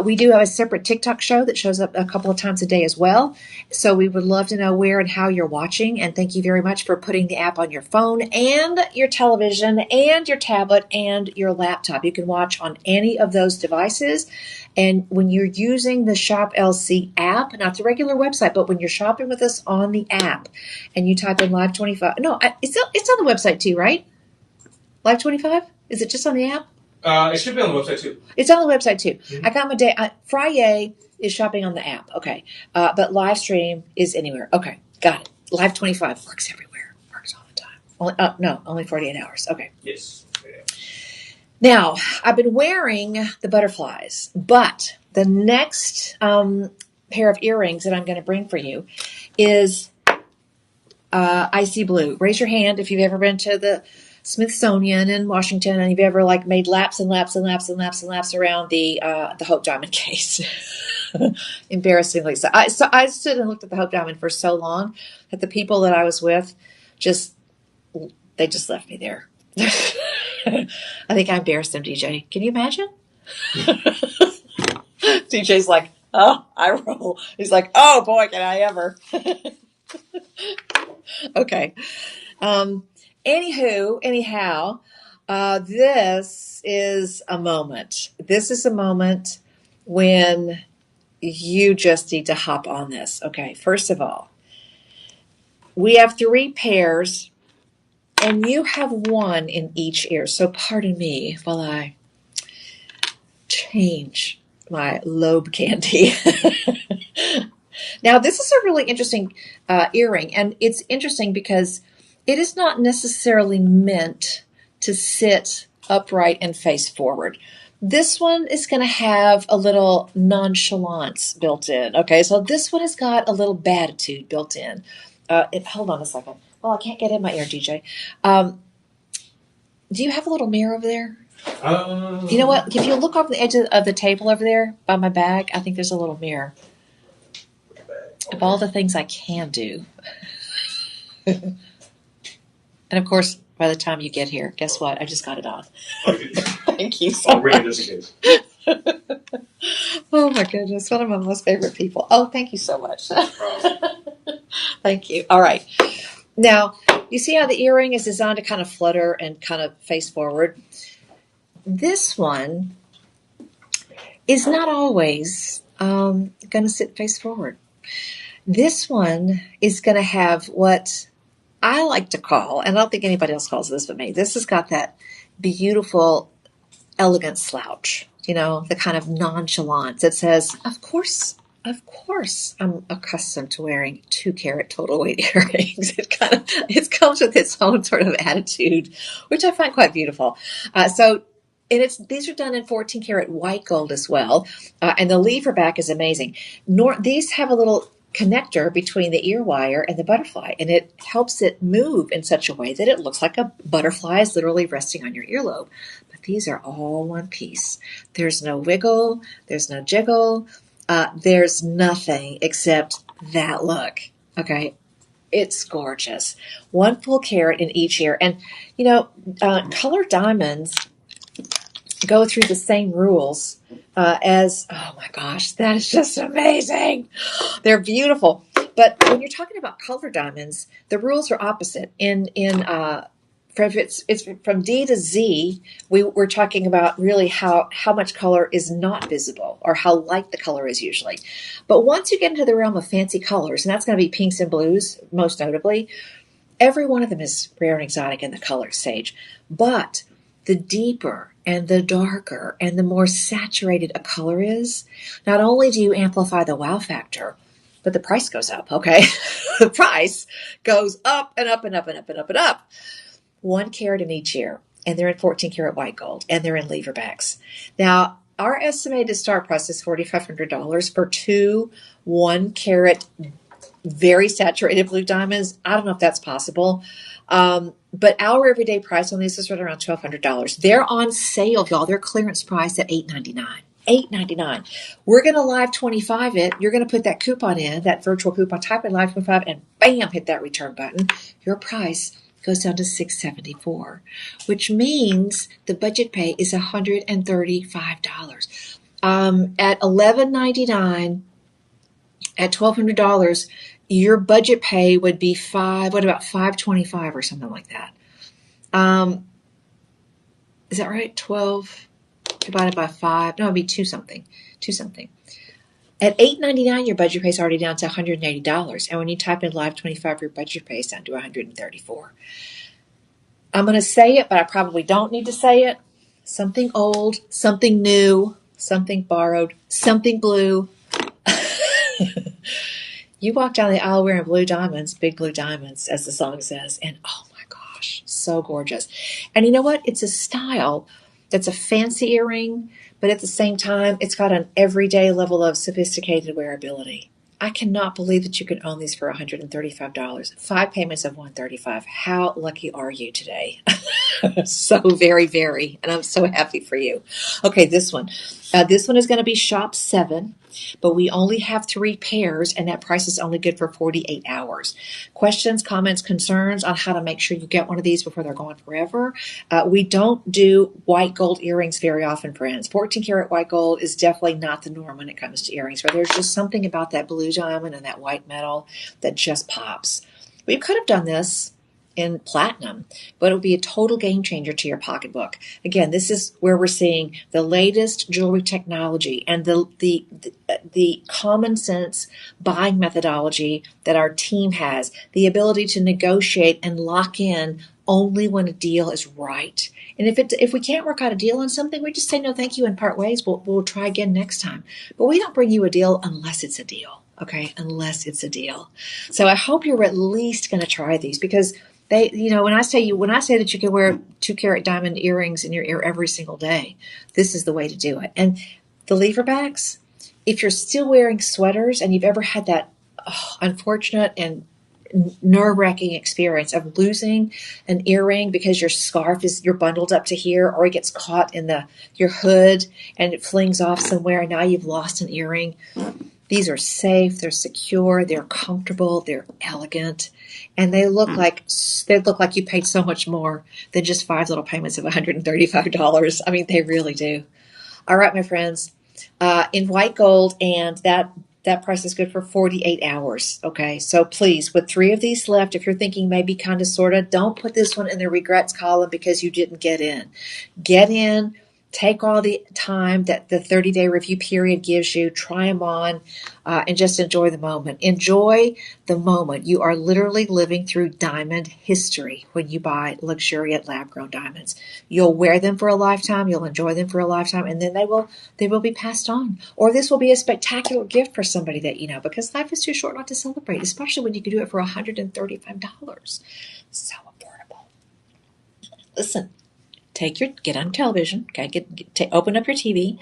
We do have a separate TikTok show that shows up a couple of times a day as well. So we would love to know where and how you're watching. And thank you very much for putting the app on your phone and your television and your tablet and your laptop. You can watch on any of those devices. And when you're using the Shop LC app, not the regular website, but when you're shopping with us on the app and you type in Live 25, no, it's on the website too, right? Live 25? Is it just on the app? It should be on the website too. It's on the website too. Mm-hmm. I got my day. Friday is shopping on the app. Okay. But live stream is anywhere. Okay. Got it. Live 25 works everywhere. Works all the time. Only 48 hours. Okay. Yes. Yeah. Now, I've been wearing the butterflies, but the next pair of earrings that I'm going to bring for you is icy blue. Raise your hand if you've ever been to the Smithsonian in Washington and you've ever made laps and laps and laps and laps and laps around the Hope Diamond case. Embarrassingly. So I stood and looked at the Hope Diamond for so long that the people that I was with just left me there. I think I embarrassed them, DJ. Can you imagine? DJ's like, oh, I roll. He's like, oh boy, can I ever. Okay. Anyhow, this is a moment. This is a moment when you just need to hop on this. Okay, first of all, we have 3 pairs, and you have 1 in each ear. So pardon me while I change my lobe candy. Now, this is a really interesting earring, and it's interesting because it is not necessarily meant to sit upright and face forward. This one is going to have a little nonchalance built in. Okay, so this one has got a little batitude built in. Hold on a second. Well, I can't get in my ear, DJ. Do you have a little mirror over there? You know what? If you look over the edge of the table over there by my bag, I think there's a little mirror. Of all the things I can do. And of course, by the time you get here, guess what? I just got it on. Thank you so much. Just in case. Oh my goodness, one of my most favorite people. Oh, thank you so much. Thank you. All right. Now, you see how the earring is designed to kind of flutter and kind of face forward? This one is not always going to sit face forward. This one is going to have what I like to call, and I don't think anybody else calls this but me, this has got that beautiful, elegant slouch, the kind of nonchalance. It says, of course, I'm accustomed to wearing 2-carat total weight earrings. It comes with its own sort of attitude, which I find quite beautiful. These are done in 14-karat white gold as well, and the lever back is amazing. These have a little connector between the ear wire and the butterfly, and it helps it move in such a way that it looks like a butterfly is literally resting on your earlobe. But these are all one piece. There's no wiggle, there's no jiggle, there's nothing except that look. Okay, it's gorgeous. 1 full carat in each ear, and colored diamonds go through the same rules as, oh my gosh, that is just amazing. They're beautiful. But when you're talking about color diamonds, the rules are opposite. It's from D to Z, we're talking about really how much color is not visible or how light the color is usually. But once you get into the realm of fancy colors, and that's going to be pinks and blues most notably, Every one of them is rare and exotic in the color sage, but the deeper and the darker and the more saturated a color is, not only do you amplify the wow factor, but the price goes up, okay? The price goes up and up and up and up and up and up. 1 carat in each year, and they're in 14 karat white gold, and they're in leverbacks. Now, our estimated start price is $4,500 for 2 1 carat very saturated blue diamonds. I don't know if that's possible. But our everyday price on these is right around $1,200. They're on sale, y'all. They're clearance price at $899. $899. We're going to live 25 it. You're going to put that coupon in, that virtual coupon, type in live 25, and bam, hit that return button. Your price goes down to $674, which means the budget pay is $135. At $1,199, at $1,200, your budget pay would be $525 or something like that. Is that right? 12 divided by 5. No, it'd be 2 something. At $899, your budget pay is already down to $180. And when you type in live 25, your budget pay is down to $134. I'm going to say it, but I probably don't need to say it. Something old, something new, something borrowed, something blue. You walk down the aisle wearing blue diamonds, big blue diamonds, as the song says, and oh my gosh, so gorgeous. And you know what? It's a style that's a fancy earring, but at the same time, it's got an everyday level of sophisticated wearability. I cannot believe that you can own these for $135. 5 payments of $135. How lucky are you today? So very, very, and I'm so happy for you. Okay, this one. This one is going to be shop 7, but we only have 3 pairs, and that price is only good for 48 hours. Questions, comments, concerns on how to make sure you get one of these before they're gone forever? We don't do white gold earrings very often, friends. 14 karat white gold is definitely not the norm when it comes to earrings, but there's just something about that blue diamond and that white metal that just pops. We could have done this in platinum, but it would be a total game changer to your pocketbook. Again, this is where we're seeing the latest jewelry technology and the common sense buying methodology that our team has, the ability to negotiate and lock in only when a deal is right. And if we can't work out a deal on something, we just say no thank you and part ways. We'll try again next time. But we don't bring you a deal unless it's a deal. Okay, unless it's a deal. So I hope you're at least going to try these, because they, when I say that you can wear 2 carat diamond earrings in your ear every single day, this is the way to do it. And the leverbacks, if you're still wearing sweaters and you've ever had that unfortunate and nerve-wracking experience of losing an earring because your scarf you're bundled up to here, or it gets caught in your hood and it flings off somewhere, and now you've lost an earring. These are safe, they're secure, they're comfortable, they're elegant, and they look like you paid so much more than just 5 little payments of $135. I mean, they really do. All right, my friends, in white gold, and that price is good for 48 hours. Okay, so please, with 3 of these left, if you're thinking maybe kind of sort of, don't put this one in the regrets column because you didn't get in. Get in. Take all the time that the 30-day review period gives you, try them on, and just enjoy the moment. Enjoy the moment. You are literally living through diamond history when you buy luxuriant lab-grown diamonds. You'll wear them for a lifetime, you'll enjoy them for a lifetime, and then they will be passed on. Or this will be a spectacular gift for somebody that you know, because life is too short not to celebrate, especially when you can do it for $135. So affordable. Listen. Get on television, okay? Open up your TV,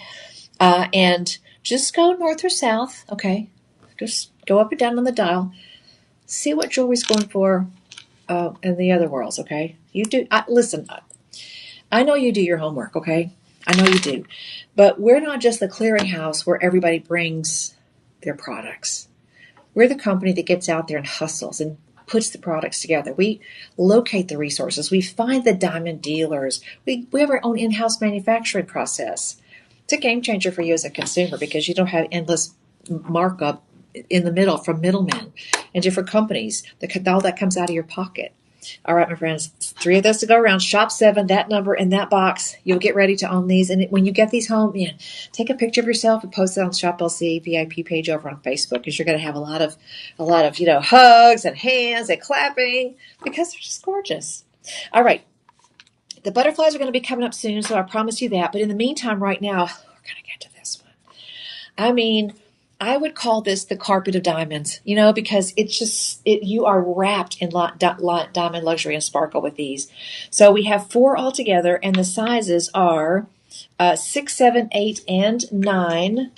and just go north or south, okay? Just go up and down on the dial. See what jewelry's going for in the other worlds, okay? You do. Listen, I know you do your homework, okay? I know you do. But we're not just the clearinghouse where everybody brings their products. We're the company that gets out there and hustles and puts the products together. We locate the resources. We find the diamond dealers. We have our own in-house manufacturing process. It's a game changer for you as a consumer because you don't have endless markup in the middle from middlemen and different companies. All that comes out of your pocket. All right, my friends, 3 of those to go around. Shop 7, that number in that box. You'll get ready to own these. And when you get these home, man, take a picture of yourself and post it on Shop LC VIP page over on Facebook, because you're going to have a lot of, hugs and hands and clapping, because they're just gorgeous. All right. The butterflies are going to be coming up soon, so I promise you that. But in the meantime, right now, we're going to get to this one. I mean, I would call this the carpet of diamonds, because it's just, you are wrapped in diamond luxury and sparkle with these. So we have 4 altogether, and the sizes are 6, 7, 8, and 9.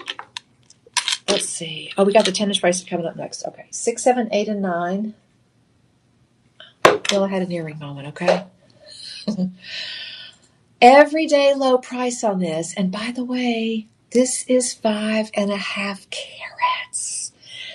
Let's see. Oh, we got the tennis bracelet coming up next. Okay, 6, 7, 8, and 9. Bill, I had an earring moment, okay? Everyday low price on this. And by the way, this is 5.5 carats.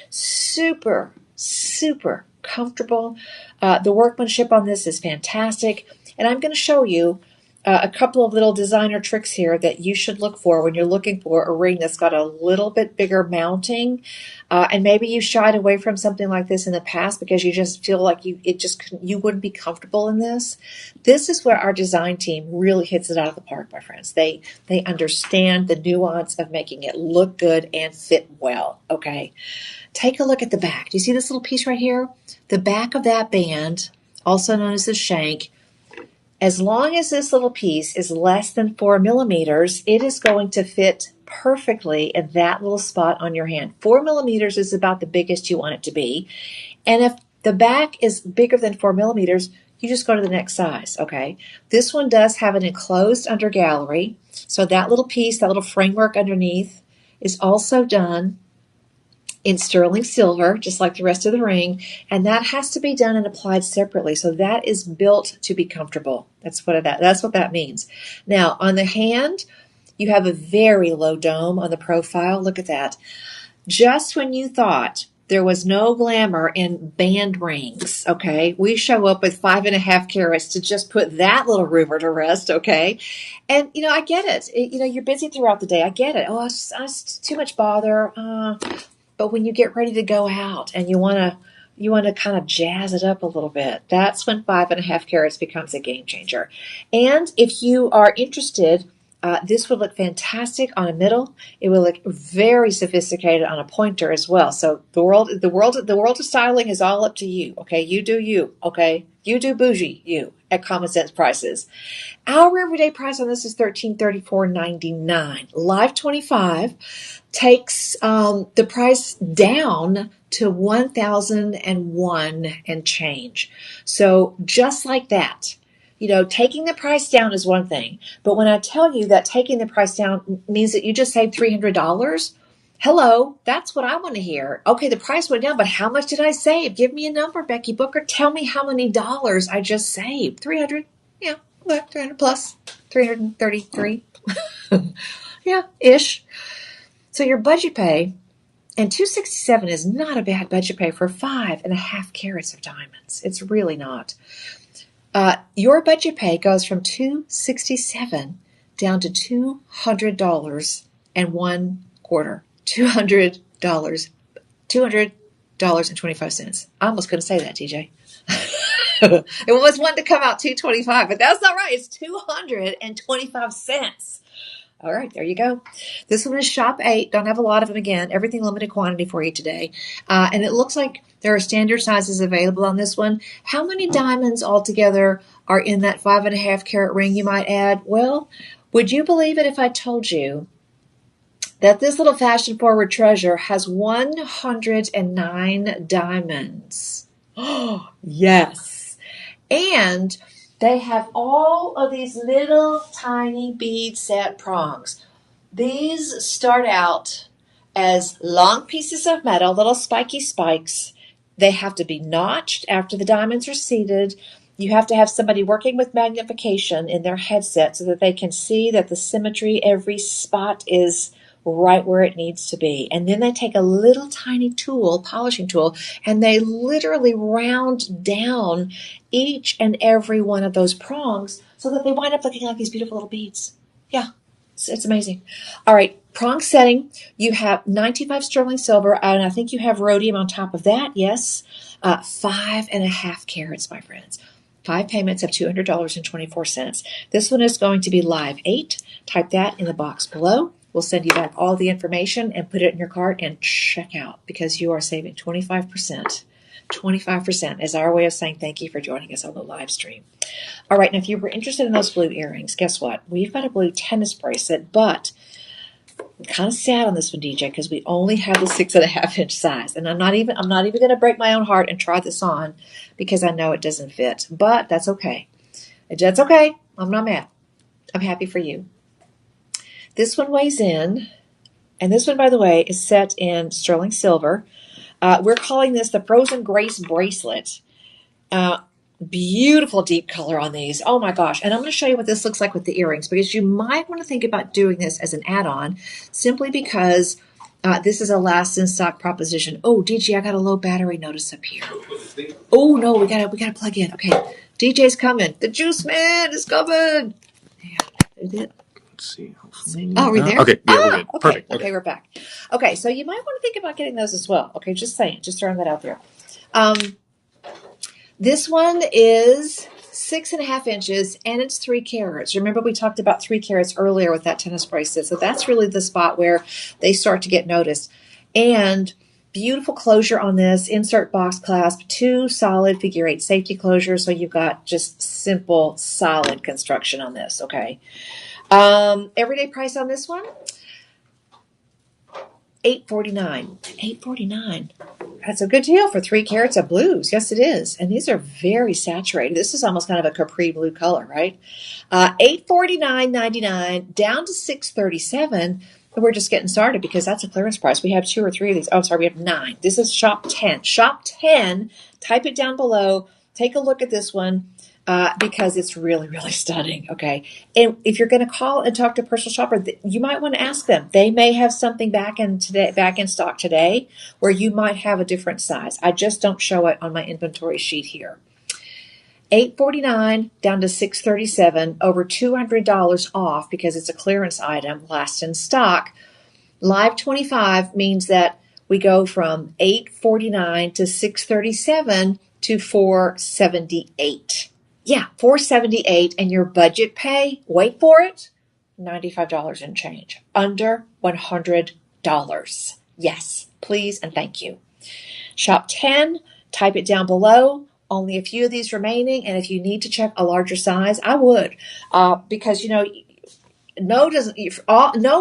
Super, super comfortable. The workmanship on this is fantastic. And I'm going to show you a couple of little designer tricks here that you should look for when you're looking for a ring that's got a little bit bigger mounting. And maybe you shied away from something like this in the past because you just feel like you wouldn't be comfortable in this. This is where our design team really hits it out of the park, my friends. They understand the nuance of making it look good and fit well. Okay. Take a look at the back. Do you see this little piece right here? The back of that band, also known as the shank, as long as this little piece is less than 4 millimeters, it is going to fit perfectly in that little spot on your hand. 4 millimeters is about the biggest you want it to be. And if the back is bigger than 4 millimeters, you just go to the next size, okay? This one does have an enclosed under gallery. So that little piece, that little framework underneath, is also done in sterling silver, just like the rest of the ring, and that has to be done and applied separately. So that is built to be comfortable. That's what that means. Now, on the hand, you have a very low dome on the profile. Look at that. Just when you thought there was no glamour in band rings, okay, we show up with 5.5 carats to just put that little rumor to rest, okay? And, I get it. You're busy throughout the day. I get it. Oh, it's too much bother. But when you get ready to go out and you want to kind of jazz it up a little bit, that's when 5.5 carats becomes a game changer. And if you are interested, this would look fantastic on a middle. It will look very sophisticated on a pointer as well. So the world of styling is all up to you. Okay, you do you. Okay, you do bougie you at common sense prices. Our everyday price on this is $1334.99. Live 25 takes the price down to $1,001 and change. So just like that. Taking the price down is one thing, but when I tell you that taking the price down means that you just saved $300, hello, that's what I want to hear. Okay, the price went down, but how much did I save? Give me a number, Becky Booker. Tell me how many dollars I just saved. 300, yeah, 300 plus, 333, yeah, ish. So your budget pay, and $267 is not a bad budget pay for 5.5 carats of diamonds. It's really not. Your budget pay goes from $267 down to $200 and 1/4. $200.25. I almost couldn't say that, TJ. It was one to come out $225, but that's not right. It's 225 cents. All right, there you go. This one is Shop 8. Don't have a lot of them again. Everything limited quantity for you today. And it looks like there are standard sizes available on this one. How many diamonds altogether are in that 5.5 carat ring, you might add? Well, would you believe it if I told you that this little fashion-forward treasure has 109 diamonds? Oh, yes. And they have all of these little tiny bead set prongs. These start out as long pieces of metal, little spiky spikes. They have to be notched after the diamonds are seated. You have to have somebody working with magnification in their headset so that they can see that the symmetry, every spot is right where it needs to be. And then they take a little tiny tool, polishing tool, and they literally round down each and every one of those prongs so that they wind up looking like these beautiful little beads. Yeah, it's amazing. All right, prong setting. You have 95 sterling silver, and I think you have rhodium on top of that. Yes, 5.5 carats, my friends. 5 payments of $200.24. This one is going to be live 8. Type that in the box below. We'll send you back all the information and put it in your cart and check out because you are saving 25%. 25% is our way of saying thank you for joining us on the live stream. All right, now if you were interested in those blue earrings, guess what? We've got a blue tennis bracelet, but I'm kind of sad on this one, DJ, because we only have the 6.5-inch size, and I'm not even going to break my own heart and try this on because I know it doesn't fit. But that's okay. That's okay. I'm not mad. I'm happy for you. This one weighs in, and this one, by the way, is set in sterling silver. We're calling this the Frozen Grace bracelet. Beautiful deep color on these. Oh my gosh. And I'm going to show you what this looks like with the earrings because you might want to think about doing this as an add-on simply because this is a last in stock proposition. Oh, DJ, I got a low battery notice up here. Oh no, we gotta plug in. Okay, DJ's coming. The juice man is coming. Yeah, let's see. Hopefully. Oh, are we there? Okay, yeah, we're good. Okay. Perfect. Okay, we're back. Okay, so you might want to think about getting those as well. Okay, just saying, just throwing that out there. This one is 6.5 inches and it's 3 carats. Remember we talked about 3 carats earlier with that tennis bracelet. So that's really the spot where they start to get noticed. And beautiful closure on this, insert box clasp, 2 solid figure 8 safety closures. So you've got just simple, solid construction on this. Okay. Everyday price on this one, $8.49. $8.49. That's a good deal for 3 carats of blues. Yes, it is. And these are very saturated. This is almost kind of a capri blue color, right? $849.99 down to $637. And we're just getting started because that's a clearance price. We have 2 or 3 of these. Oh, sorry, we have 9. This is shop 10. Shop 10. Type it down below. Take a look at this one. Because it's really, really stunning. Okay. And if you're going to call and talk to a personal shopper, you might want to ask them. They may have something back in stock today where you might have a different size. I just don't show it on my inventory sheet here. $8.49 down to $637, over $200 off because it's a clearance item, last in stock. Live 25 means that we go from $8.49 to $637 to $478. Yeah, $478, and your budget pay, wait for it, $95 and change. Under $100. Yes, please and thank you. Shop 10, type it down below. Only a few of these remaining, and if you need to check a larger size, I would. Because, no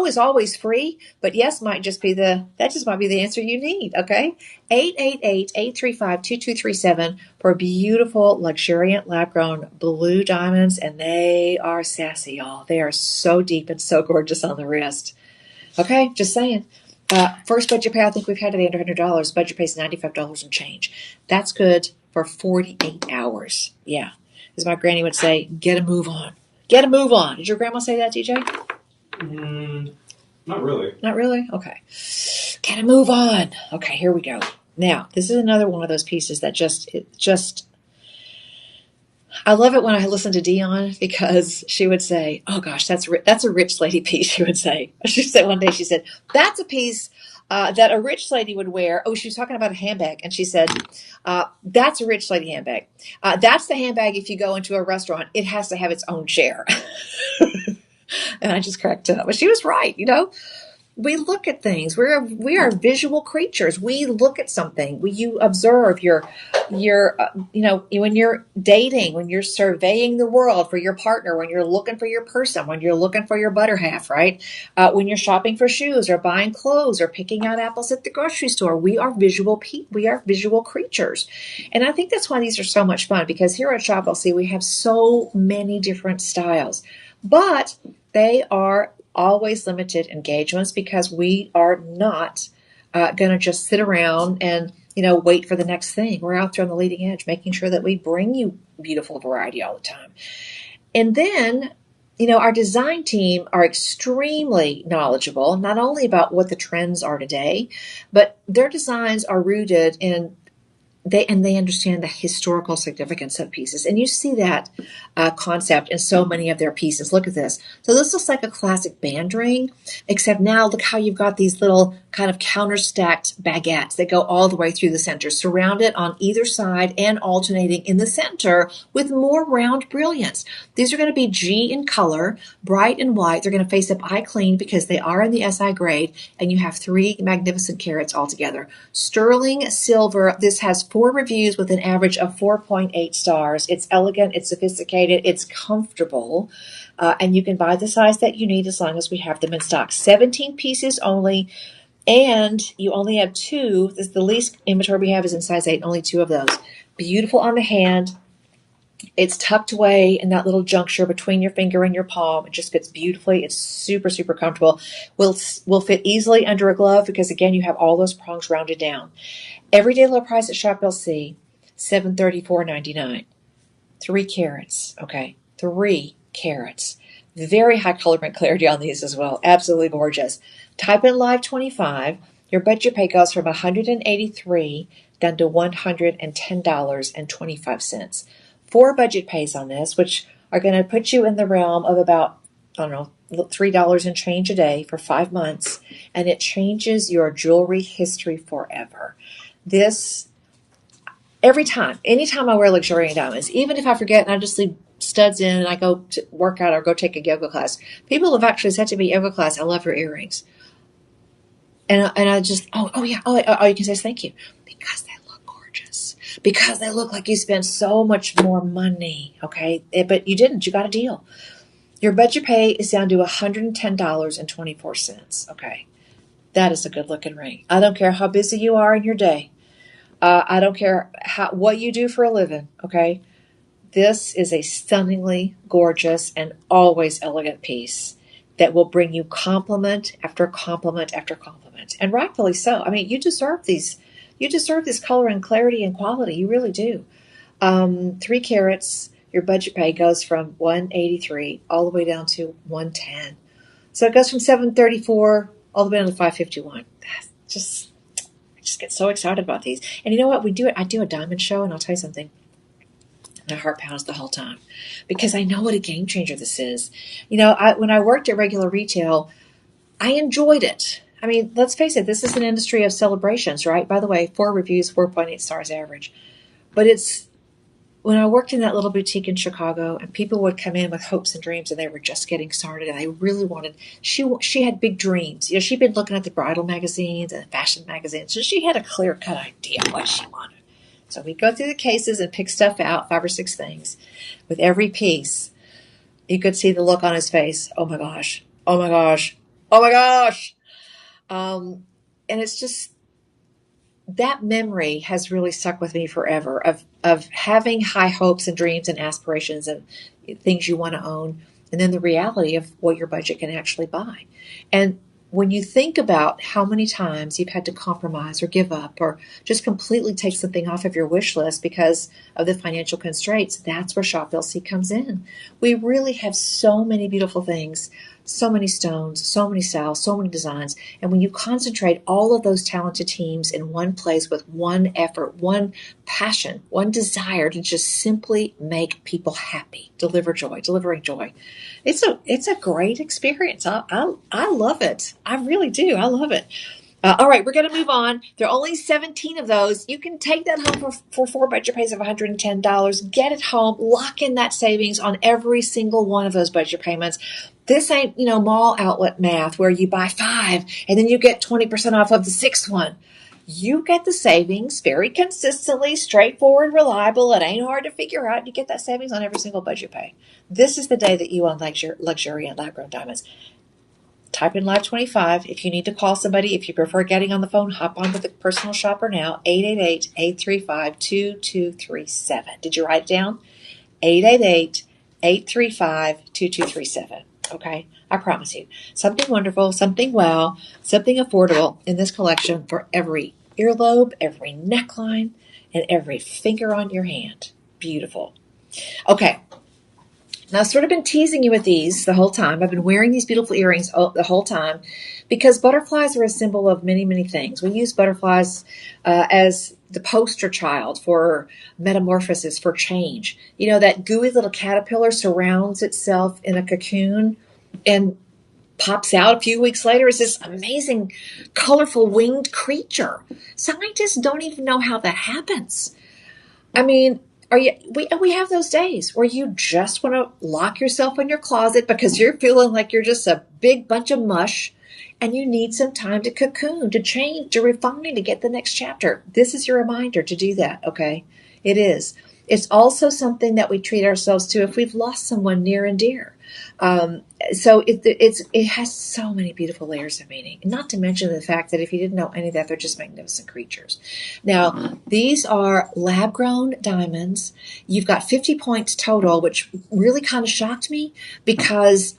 is always free, but yes might just be the answer you need. Okay, 888-835-2237 for beautiful, luxuriant, lab-grown blue diamonds, and they are sassy, y'all. They are so deep and so gorgeous on the wrist. Okay, just saying. First budget pay I think we've had today under $100. Budget pay is $95 and change. That's good for 48 hours. Yeah, as my granny would say, get a move on. Get a move on. Did your grandma say that, DJ? Not really. Not really? Okay. Get a move on. Okay, here we go. Now, this is another one of those pieces that just I love it when I listen to Dion because she would say, oh gosh, that's a rich lady piece, she would say. She said one day, she said, that's a piece that a rich lady would wear. Oh, she was talking about a handbag. And she said, that's a rich lady handbag. That's the handbag if you go into a restaurant, it has to have its own chair. And I just cracked up. But she was right, We look at things. We are visual creatures. We look at something. You observe when you're dating, when you're surveying the world for your partner, when you're looking for your person, when you're looking for your butter half, right? When you're shopping for shoes or buying clothes or picking out apples at the grocery store, we are visual creatures. And I think that's why these are so much fun because here at Shop LC, we have so many different styles, but they are always limited engagements because we are not going to just sit around and, wait for the next thing. We're out there on the leading edge, making sure that we bring you beautiful variety all the time. And then, our design team are extremely knowledgeable, not only about what the trends are today, but their designs are rooted in they understand the historical significance of pieces. And you see that concept in so many of their pieces. Look at this. So this looks like a classic band ring, except now look how you've got these little kind of counter-stacked baguettes that go all the way through the center, surrounded on either side and alternating in the center with more round brilliance. These are going to be G in color, bright and white. They're going to face up eye clean because they are in the SI grade, and you have 3 magnificent carats altogether. Sterling silver. This has 4 reviews with an average of 4.8 stars. It's elegant, it's sophisticated, it's comfortable, and you can buy the size that you need as long as we have them in stock. 17 pieces only. And you only have 2. This is the least inventory we have is in size 8, only 2 of those. Beautiful on the hand. It's tucked away in that little juncture between your finger and your palm. It just fits beautifully. It's super, super comfortable. Will fit easily under a glove because, again, you have all those prongs rounded down. Everyday low price at Shop LC, $734.99. 3 carats, okay? 3 carats. Very high color print clarity on these as well. Absolutely gorgeous. Type in Live 25. Your budget pay goes from $183 down to $110.25. 4 budget pays on this, which are going to put you in the realm of about, I don't know, $3 and change a day for 5 months, and it changes your jewelry history forever. This, every time, anytime I wear luxuriant diamonds, even if I forget and I just leave studs in and I go to work out or go take a yoga class, people have actually said to me, yoga class, I love your earrings. And I just, all you can say is thank you. Because they look gorgeous. Because they look like you spent so much more money, okay? But you didn't. You got a deal. Your budget pay is down to $110.24, okay? That is a good-looking ring. I don't care how busy you are in your day. I don't care what you do for a living, okay? This is a stunningly gorgeous and always elegant piece that will bring you compliment after compliment after compliment, and rightfully so. I mean, you deserve these. You deserve this color and clarity and quality. You really do. 3 carats. Your budget pay goes from $183 all the way down to $110. So it goes from $734 all the way down to $551. I just get so excited about these. And you know what? I do a diamond show, and I'll tell you something. My heart pounds the whole time because I know what a game changer this is. You know, when I worked at regular retail, I enjoyed it. I mean, let's face it, this is an industry of celebrations, right? By the way, 4 reviews, 4.8 stars average. But it's when I worked in that little boutique in Chicago, and people would come in with hopes and dreams, and they were just getting started, and they really wanted. She had big dreams. You know, she'd been looking at the bridal magazines and fashion magazines, so she had a clear-cut idea of what she wanted. So we'd go through the cases and pick stuff out, 5 or 6 things. With every piece, you could see the look on his face. Oh my gosh. Oh my gosh. Oh my gosh. And it's just, that memory has really stuck with me forever of having high hopes and dreams and aspirations and things you want to own. And then the reality of what your budget can actually buy. And when you think about how many times you've had to compromise or give up or just completely take something off of your wish list because of the financial constraints, that's where Shop LC comes in. We really have so many beautiful things, so many stones, so many styles, so many designs. And when you concentrate all of those talented teams in one place with one effort, one passion, one desire to just simply make people happy, delivering joy. It's a great experience. I love it. I really do. I love it. All right, we're going to move on. There are only 17 of those. You can take that home for 4 budget pays of $110. Get it home. Lock in that savings on every single one of those budget payments. This ain't, mall outlet math where you buy 5 and then you get 20% off of the 6th one. You get the savings very consistently, straightforward, reliable. It ain't hard to figure out. You get that savings on every single budget pay. This is the day that you own luxury and lab-grown diamonds. Type in Live 25. If you need to call somebody, if you prefer getting on the phone, hop on with the personal shopper now, 888-835-2237. Did you write it down? 888-835-2237. Okay? I promise you. Something wonderful, something wow, something affordable in this collection for every earlobe, every neckline, and every finger on your hand. Beautiful. Okay. Now, I've sort of been teasing you with these the whole time. I've been wearing these beautiful earrings the whole time because butterflies are a symbol of many, many things. We use butterflies as the poster child for metamorphosis, for change. That gooey little caterpillar surrounds itself in a cocoon, and pops out a few weeks later is this amazing, colorful winged creature. Scientists don't even know how that happens. I mean, we have those days where you just want to lock yourself in your closet because you're feeling like you're just a big bunch of mush and you need some time to cocoon, to change, to refine, to get the next chapter. This is your reminder to do that, okay? It is. It's also something that we treat ourselves to if we've lost someone near and dear. So it has so many beautiful layers of meaning. Not to mention the fact that if you didn't know any of that, they're just magnificent creatures. Now, these are lab-grown diamonds. You've got 50 points total, which really kind of shocked me because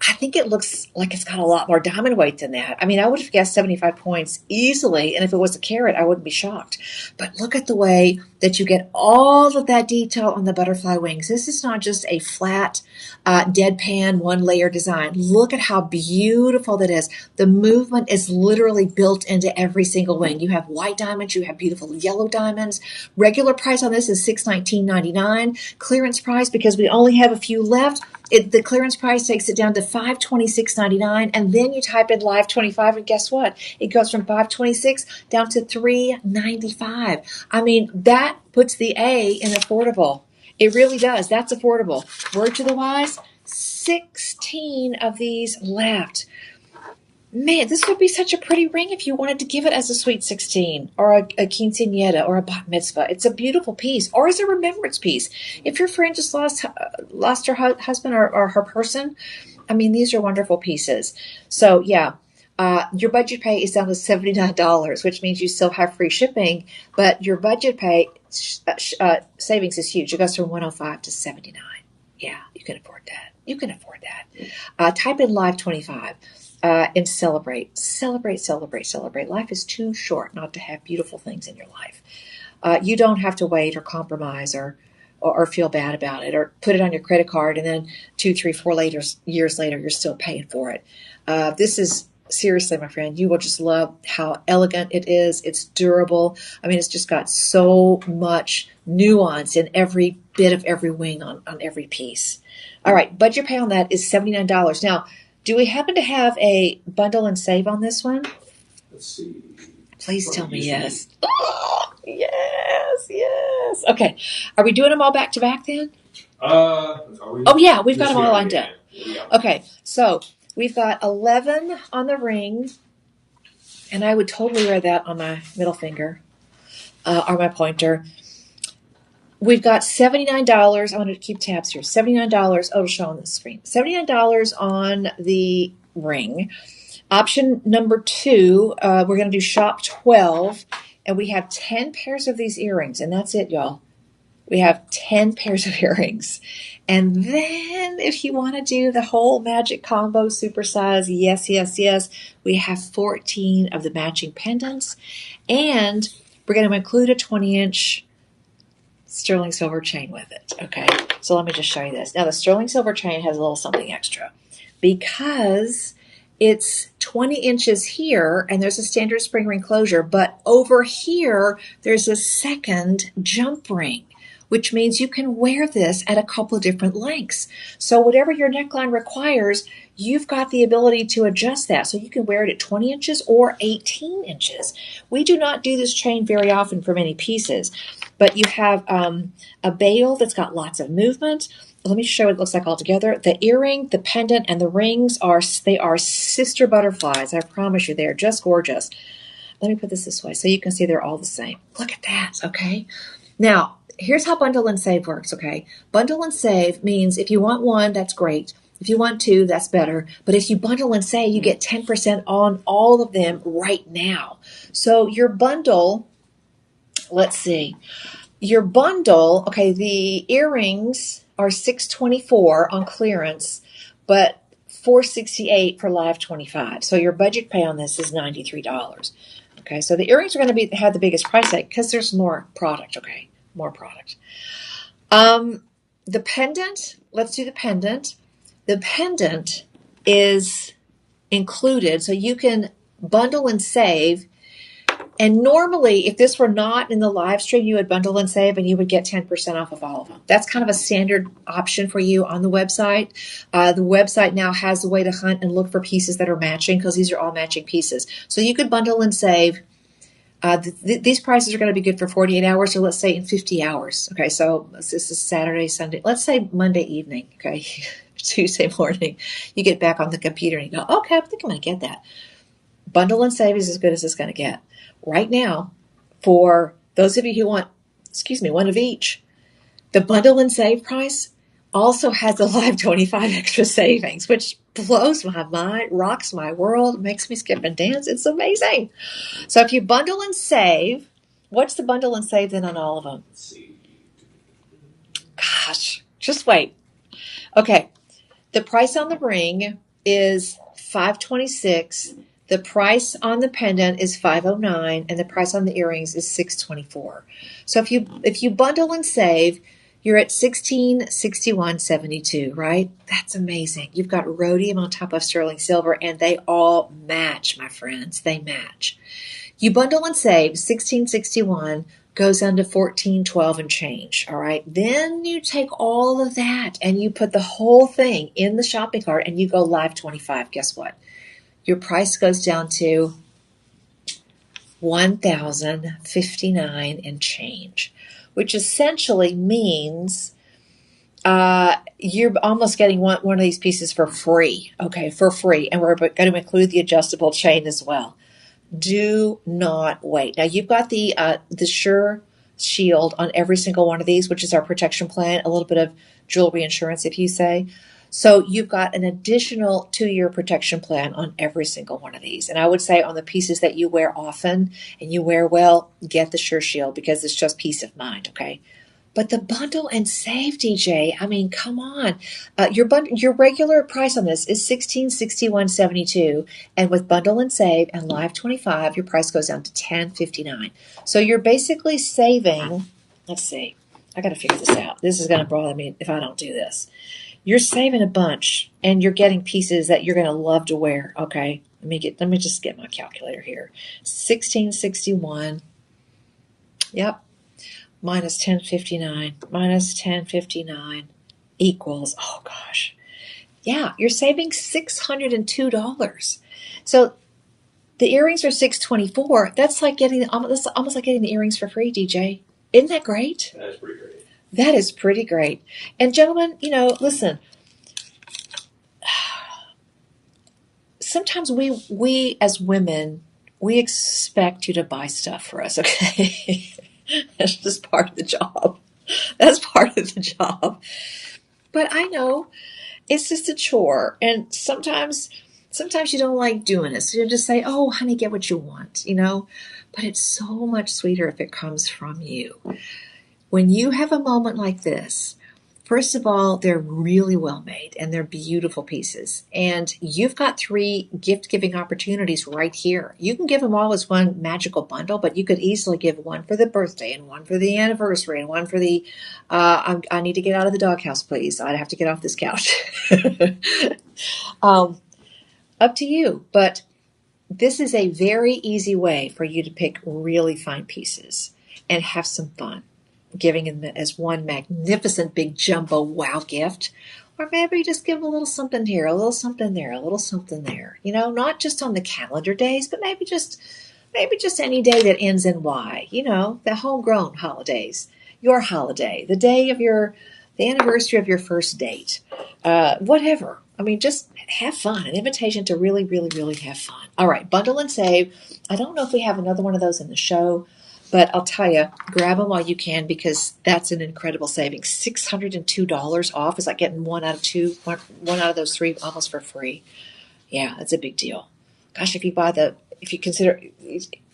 I think it looks like it's got a lot more diamond weight than that. I mean, I would have guessed 75 points easily, and if it was a carat, I wouldn't be shocked. But look at the way that you get all of that detail on the butterfly wings. This is not just a flat, deadpan, one-layer design. Look at how beautiful that is. The movement is literally built into every single wing. You have white diamonds. You have beautiful yellow diamonds. Regular price on this is $619.99. Clearance price, because we only have a few left, the clearance price takes it down to $526.99, and then you type in Live 25, and guess what? It goes from $526 down to $395. I mean, that puts the A in affordable. It really does. That's affordable. Word to the wise, 16 of these left. Man, this would be such a pretty ring if you wanted to give it as a sweet 16 or a quinceañera or a bat mitzvah. It's a beautiful piece, or as a remembrance piece. If your friend just lost her husband or her person, I mean, these are wonderful pieces. So, yeah, your budget pay is down to $79, which means you still have free shipping, but your budget pay savings is huge. It goes from $105 to $79. Yeah, you can afford that. You can afford that. Type in Live 25. And celebrate. Life is too short not to have beautiful things in your life. You don't have to wait or compromise or feel bad about it or put it on your credit card and then 2, 3, 4 years later, you're still paying for it. This is seriously, my friend, you will just love how elegant it is. It's durable. I mean, it's just got so much nuance in every bit of every wing on every piece. All right, budget pay on that is $79. Now, do we happen to have a bundle and save on this one? Let's see. Please tell me yes. Oh, yes. Okay. Are we doing them all back to back then? Oh, yeah. We've got them all lined up. Yeah. Okay. So we've got 11 on the ring. And I would totally wear that on my middle finger or my pointer. We've got $79. I want to keep tabs here. $79. Oh, it'll show on the screen. $79 on the ring. Option number 2, we're going to do shop 12, and we have 10 pairs of these earrings, and that's it, y'all. We have 10 pairs of earrings. And then if you want to do the whole magic combo supersize, yes, we have 14 of the matching pendants, and we're going to include a 20-inch sterling silver chain with it. Okay, so let me just show you this. Now, the sterling silver chain has a little something extra because it's 20 inches here and there's a standard spring ring closure, but over here there's a second jump ring, which means you can wear this at a couple of different lengths. So whatever your neckline requires, you've got the ability to adjust that. So you can wear it at 20 inches or 18 inches. We do not do this chain very often for many pieces, but you have a bail that's got lots of movement. Let me show what it looks like all together. The earring, the pendant, and the rings are sister butterflies. I promise you, they're just gorgeous. Let me put this way so you can see they're all the same. Look at that, okay? Now, here's how bundle and save works, okay? Bundle and save means if you want one, that's great. If you want 2, that's better. But if you bundle and save, you get 10% on all of them right now. So your bundle, let's see. Your bundle, okay, the earrings are $624 on clearance, but $468 for Live 25. So your budget pay on this is $93. Okay, so the earrings are going to have the biggest price tag because there's more product, okay? More product. The pendant, let's do the pendant. The pendant is included, so you can bundle and save And normally, if this were not in the live stream, you would bundle and save and you would get 10% off of all of them. That's kind of a standard option for you on the website. The website now has a way to hunt and look for pieces that are matching because these are all matching pieces. So you could bundle and save. These prices are going to be good for 48 hours, so let's say in 50 hours. Okay, so this is Saturday, Sunday. Let's say Monday evening, okay, Tuesday morning. You get back on the computer and you go, okay, I think I'm going to get that. Bundle and save is as good as it's going to get. Right now, for those of you who want, one of each, the bundle and save price also has the live 25 extra savings, which blows my mind, rocks my world, makes me skip and dance. It's amazing. So if you bundle and save, what's the bundle and save then on all of them? Let's see. Gosh, just wait. Okay, the price on the ring is $526. The price on the pendant is $509, and the price on the earrings is $624. So if you bundle and save, you're at $1661.72, right? That's amazing. You've got rhodium on top of sterling silver, and they all match, my friends. They match. You bundle and save, $1661 goes down to $1412 and change, all right? Then you take all of that and you put the whole thing in the shopping cart and you go live 25. Guess what? Your price goes down to $1,059 and change, which essentially means you're almost getting one of these pieces for free, okay, for free. And we're going to include the adjustable chain as well. Do not wait. Now, you've got the Sure Shield on every single one of these, which is our protection plan, a little bit of jewelry insurance, if you say. So you've got an additional 2-year protection plan on every single one of these. And I would say on the pieces that you wear often and you wear well, get the Sure Shield because it's just peace of mind, okay? But the bundle and save, DJ, I mean, come on. Your regular price on this is $1661.72, and with bundle and save and live 25, your price goes down to $1059. So you're basically saving. Let's see. I got to figure this out. This is going to bother me if I don't do this. You're saving a bunch, and you're getting pieces that you're going to love to wear. Okay, let me just get my calculator here. 1661. Yep. Minus 1059 equals, oh gosh. Yeah, you're saving $602. So the earrings are $624. That's almost like getting the earrings for free, DJ. Isn't that great? That is pretty great. That is pretty great. And gentlemen, listen. Sometimes we as women, we expect you to buy stuff for us, okay? That's just part of the job. That's part of the job. But I know it's just a chore. And sometimes you don't like doing it. So you just say, oh, honey, get what you want, But it's so much sweeter if it comes from you. When you have a moment like this, first of all, they're really well made and they're beautiful pieces. And you've got 3 gift-giving opportunities right here. You can give them all as one magical bundle, but you could easily give one for the birthday and one for the anniversary and one for the, I need to get out of the doghouse, please. I'd have to get off this couch. Up to you. But this is a very easy way for you to pick really fine pieces and have some fun, giving them as one magnificent big jumbo wow gift, or maybe just give a little something here, a little something there, a little something there. Not just on the calendar days, but maybe just any day that ends in Y. The homegrown holidays, your holiday, the day of the anniversary of your first date, whatever. I mean, just have fun. An invitation to really, really, really have fun. All right, bundle and save. I don't know if we have another one of those in the show. But I'll tell you, grab them while you can because that's an incredible savings. $602 off is like getting one out of those 3 almost for free. Yeah, that's a big deal. Gosh, if you consider,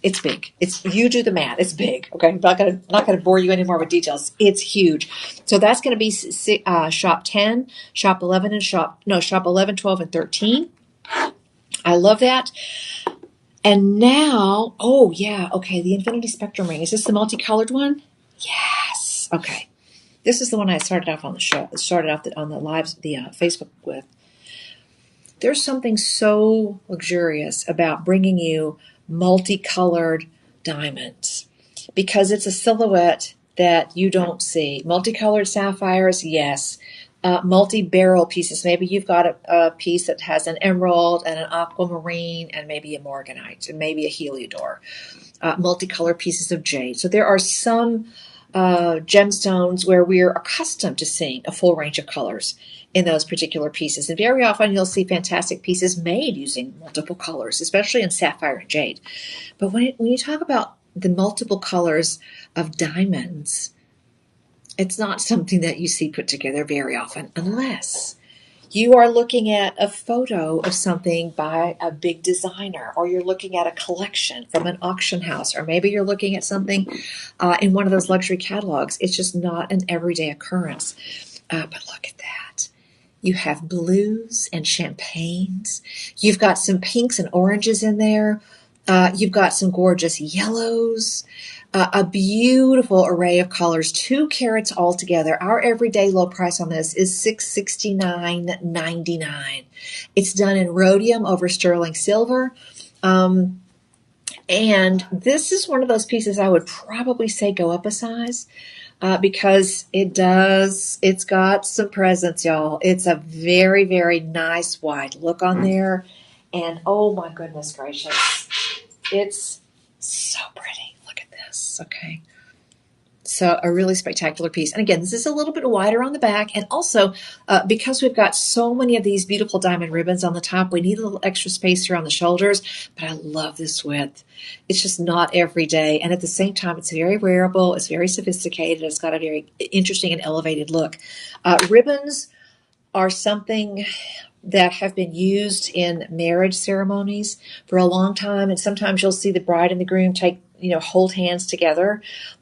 it's big. You do the math. It's big. Okay, I'm not gonna bore you anymore with details. It's huge. So that's going to be shop 10, shop 11, and shop 11, 12, and 13. I love that. And now, oh yeah, okay, the Infinity Spectrum ring. Is this the multicolored one? Yes. Okay. This is the one I started off on the show. Started off on the lives, the Facebook with. There's something so luxurious about bringing you multicolored diamonds because it's a silhouette that you don't see. Multicolored sapphires, yes. Multi-beryl pieces. Maybe you've got a piece that has an emerald and an aquamarine and maybe a morganite and maybe a heliodor. Multicolored pieces of jade. So there are some gemstones where we're accustomed to seeing a full range of colors in those particular pieces. And very often you'll see fantastic pieces made using multiple colors, especially in sapphire and jade. But when you talk about the multiple colors of diamonds, it's not something that you see put together very often unless you are looking at a photo of something by a big designer, or you're looking at a collection from an auction house, or maybe you're looking at something in one of those luxury catalogs. It's just not an everyday occurrence. But look at that. You have blues and champagnes. You've got some pinks and oranges in there. You've got some gorgeous yellows. A beautiful array of colors, 2 carats altogether. Our everyday low price on this is $669.99. It's done in rhodium over sterling silver. And this is one of those pieces I would probably say go up a size because it's got some presence, y'all. It's a very, very nice wide look on there. And oh my goodness gracious, it's so pretty. Okay. So a really spectacular piece. And again, this is a little bit wider on the back. And also, because we've got so many of these beautiful diamond ribbons on the top, we need a little extra space here on the shoulders. But I love this width. It's just not every day. And at the same time, it's very wearable. It's very sophisticated. It's got a very interesting and elevated look. Ribbons are something that have been used in marriage ceremonies for a long time. And sometimes you'll see the bride and the groom hold hands together.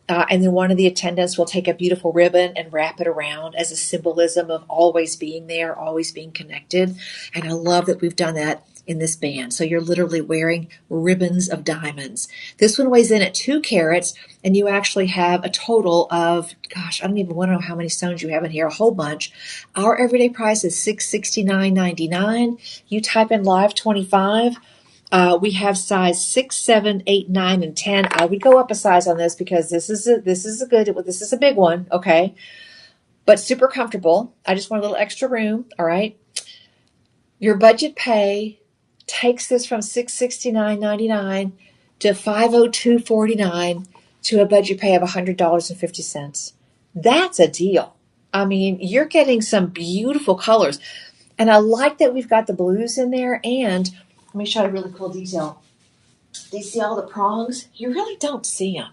And then one of the attendants will take a beautiful ribbon and wrap it around as a symbolism of always being there, always being connected. And I love that we've done that in this band. So you're literally wearing ribbons of diamonds. This one weighs in at 2 carats, and you actually have a total of, I don't even want to know how many stones you have in here, a whole bunch. Our everyday price is $669.99. You type in live 25. We have size 6, 7, 8, 9, and 10. I would go up a size on this because this is a big one, okay? But super comfortable. I just want a little extra room, all right? Your budget pay takes this from $669.99 to $502.49 to a budget pay of $100.50. That's a deal. I mean, you're getting some beautiful colors. And I like that we've got the blues in there. And let me show you a really cool detail. Do you see all the prongs? You really don't see them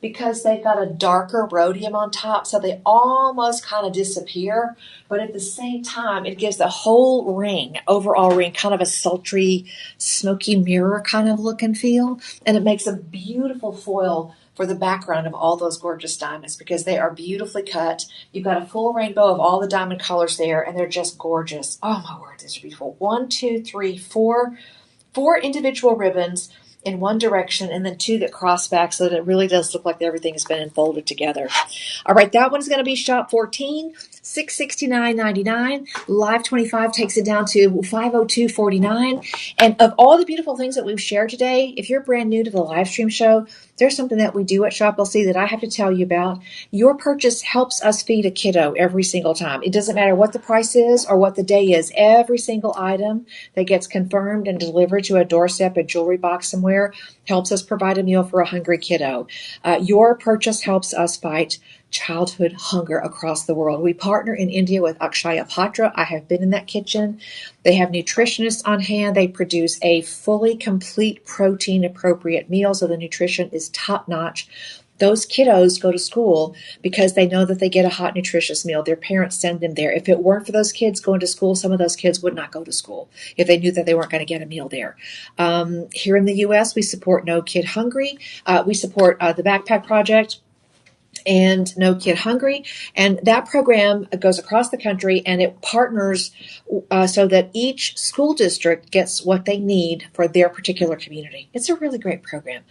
because they've got a darker rhodium on top, so they almost kind of disappear. But at the same time, it gives the whole overall ring, kind of a sultry, smoky mirror kind of look and feel. And it makes a beautiful foil for the background of all those gorgeous diamonds because they are beautifully cut. You've got a full rainbow of all the diamond colors there, and they're just gorgeous. Oh, my word, these are beautiful. 1, 2, 3, 4 individual ribbons in one direction and then 2 that cross back so that it really does look like everything has been enfolded together. All right, that one's going to be shop 14, $669.99. Live 25 takes it down to $502.49. And of all the beautiful things that we've shared today, if you're brand new to the live stream show, there's something that we do at Shop LC that I have to tell you about. Your purchase helps us feed a kiddo every single time. It doesn't matter what the price is or what the day is. Every single item that gets confirmed and delivered to a doorstep, a jewelry box somewhere, helps us provide a meal for a hungry kiddo. Your purchase helps us fight childhood hunger across the world. We partner in India with Akshaya Patra. I have been in that kitchen. They have nutritionists on hand. They produce a fully complete protein appropriate meal, so the nutrition is top notch. Those kiddos go to school because they know that they get a hot, nutritious meal. Their parents send them there. If it weren't for those kids going to school, some of those kids would not go to school if they knew that they weren't going to get a meal there. Here in the U.S., we support No Kid Hungry. We support the Backpack Project and No Kid Hungry. And that program goes across the country and it partners so that each school district gets what they need for their particular community. It's a really great program.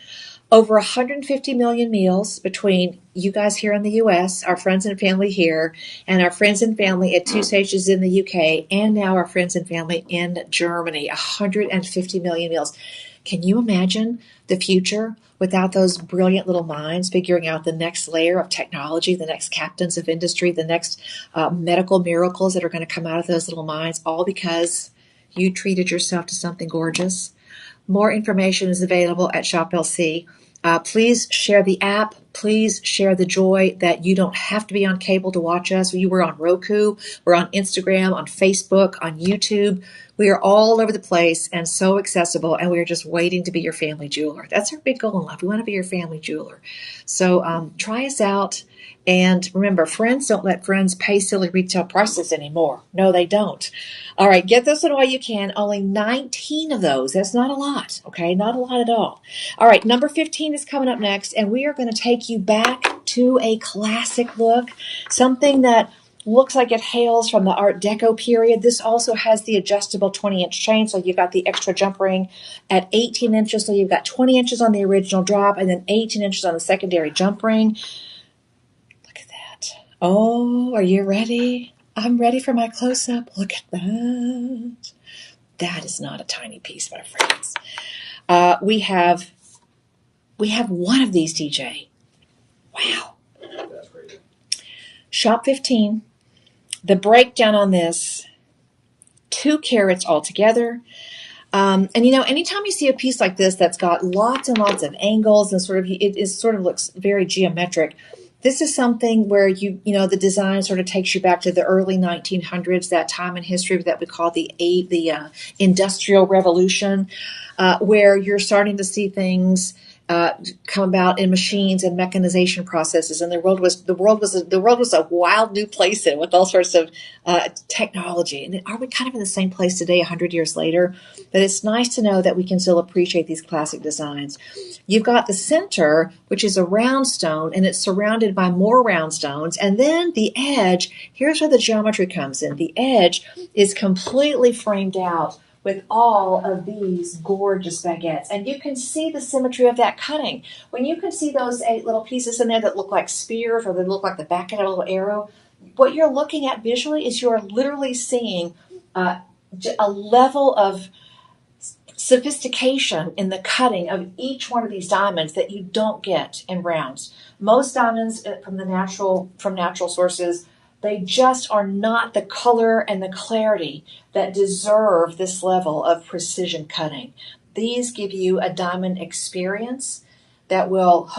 Over 150 million meals between you guys here in the U.S., our friends and family here, and our friends and family at 2 stations in the U.K., and now our friends and family in Germany. 150 million meals. Can you imagine the future without those brilliant little minds figuring out the next layer of technology, the next captains of industry, the next medical miracles that are going to come out of those little minds, all because you treated yourself to something gorgeous? More information is available at Shop LC. Please share the app. Please share the joy that you don't have to be on cable to watch us. We're on Roku. We're on Instagram, on Facebook, on YouTube. We are all over the place and so accessible, and we are just waiting to be your family jeweler. That's our big goal in life. We want to be your family jeweler. So try us out. And remember, friends don't let friends pay silly retail prices anymore. No, they don't. All right, get this one while you can. Only 19 of those. That's not a lot, okay? Not a lot at all. All right, number 15 is coming up next, and we are going to take you back to a classic look, something that looks like it hails from the Art Deco period. This also has the adjustable 20-inch chain, so you've got the extra jump ring at 18 inches, so you've got 20 inches on the original drop and then 18 inches on the secondary jump ring. Oh, are you ready? I'm ready for my close-up. Look at that. That is not a tiny piece, my friends. We have one of these, DJ. Wow. That's great. Shop 15. The breakdown on this, 2 carats altogether. And anytime you see a piece like this that's got lots and lots of angles and it sort of looks very geometric. This is something where the design sort of takes you back to the early 1900s, that time in history that we call the Industrial Revolution, where you're starting to see things come about in machines and mechanization processes, and the world was a wild new place in with all sorts of technology. And are we kind of in the same place today, 100 years later? But it's nice to know that we can still appreciate these classic designs. You've got the center, which is a round stone, and it's surrounded by more round stones. And then the edge, here's where the geometry comes in. The edge is completely framed out with all of these gorgeous baguettes. And you can see the symmetry of that cutting. When you can see those 8 little pieces in there that look like spears or they look like the back end of a little arrow, what you're looking at visually is you're literally seeing a level of sophistication in the cutting of each one of these diamonds that you don't get in rounds. Most diamonds from natural sources, they just are not the color and the clarity that deserve this level of precision cutting. These give you a diamond experience that will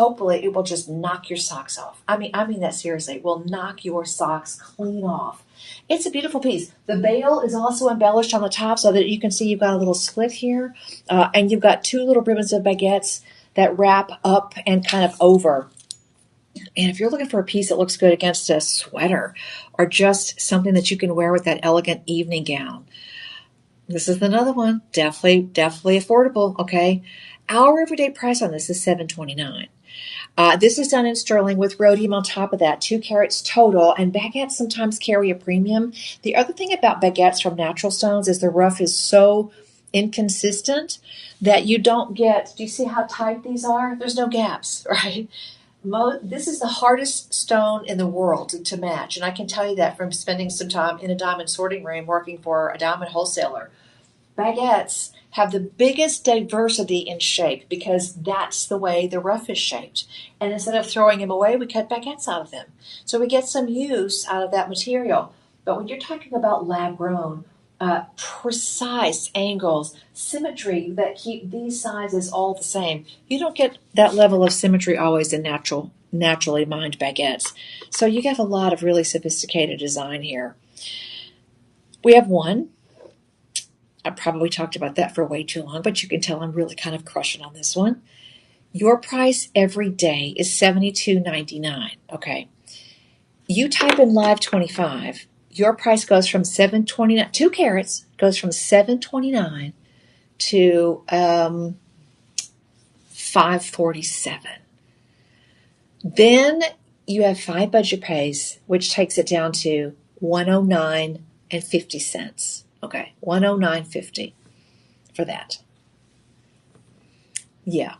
just knock your socks off. I mean that seriously. It will knock your socks clean off. It's a beautiful piece. The bail is also embellished on the top so that you can see you've got a little split here, and you've got 2 little ribbons of baguettes that wrap up and kind of over. And if you're looking for a piece that looks good against a sweater or just something that you can wear with that elegant evening gown, this is another one. Definitely affordable, okay? Our everyday price on this is $7.29. This is done in sterling with rhodium on top of that, 2 carats total, and baguettes sometimes carry a premium. The other thing about baguettes from natural stones is the rough is so inconsistent that you don't get, do you see how tight these are? There's no gaps, right? This is the hardest stone in the world to match, and I can tell you that from spending some time in a diamond sorting room working for a diamond wholesaler. Baguettes have the biggest diversity in shape because that's the way the rough is shaped. And instead of throwing them away, we cut baguettes out of them. So we get some use out of that material. But when you're talking about lab-grown, precise angles, symmetry that keep these sizes all the same, you don't get that level of symmetry always in naturally mined baguettes. So you get a lot of really sophisticated design here. We have one. I probably talked about that for way too long, but you can tell I'm really kind of crushing on this one. Your price every day is $72.99. Okay. You type in Live 25. Your price goes from $7.29, 2 carats goes from $7.29 to $5.47. Then you have 5 budget pays, which takes it down to $109.50. Okay, $109.50 for that. Yeah.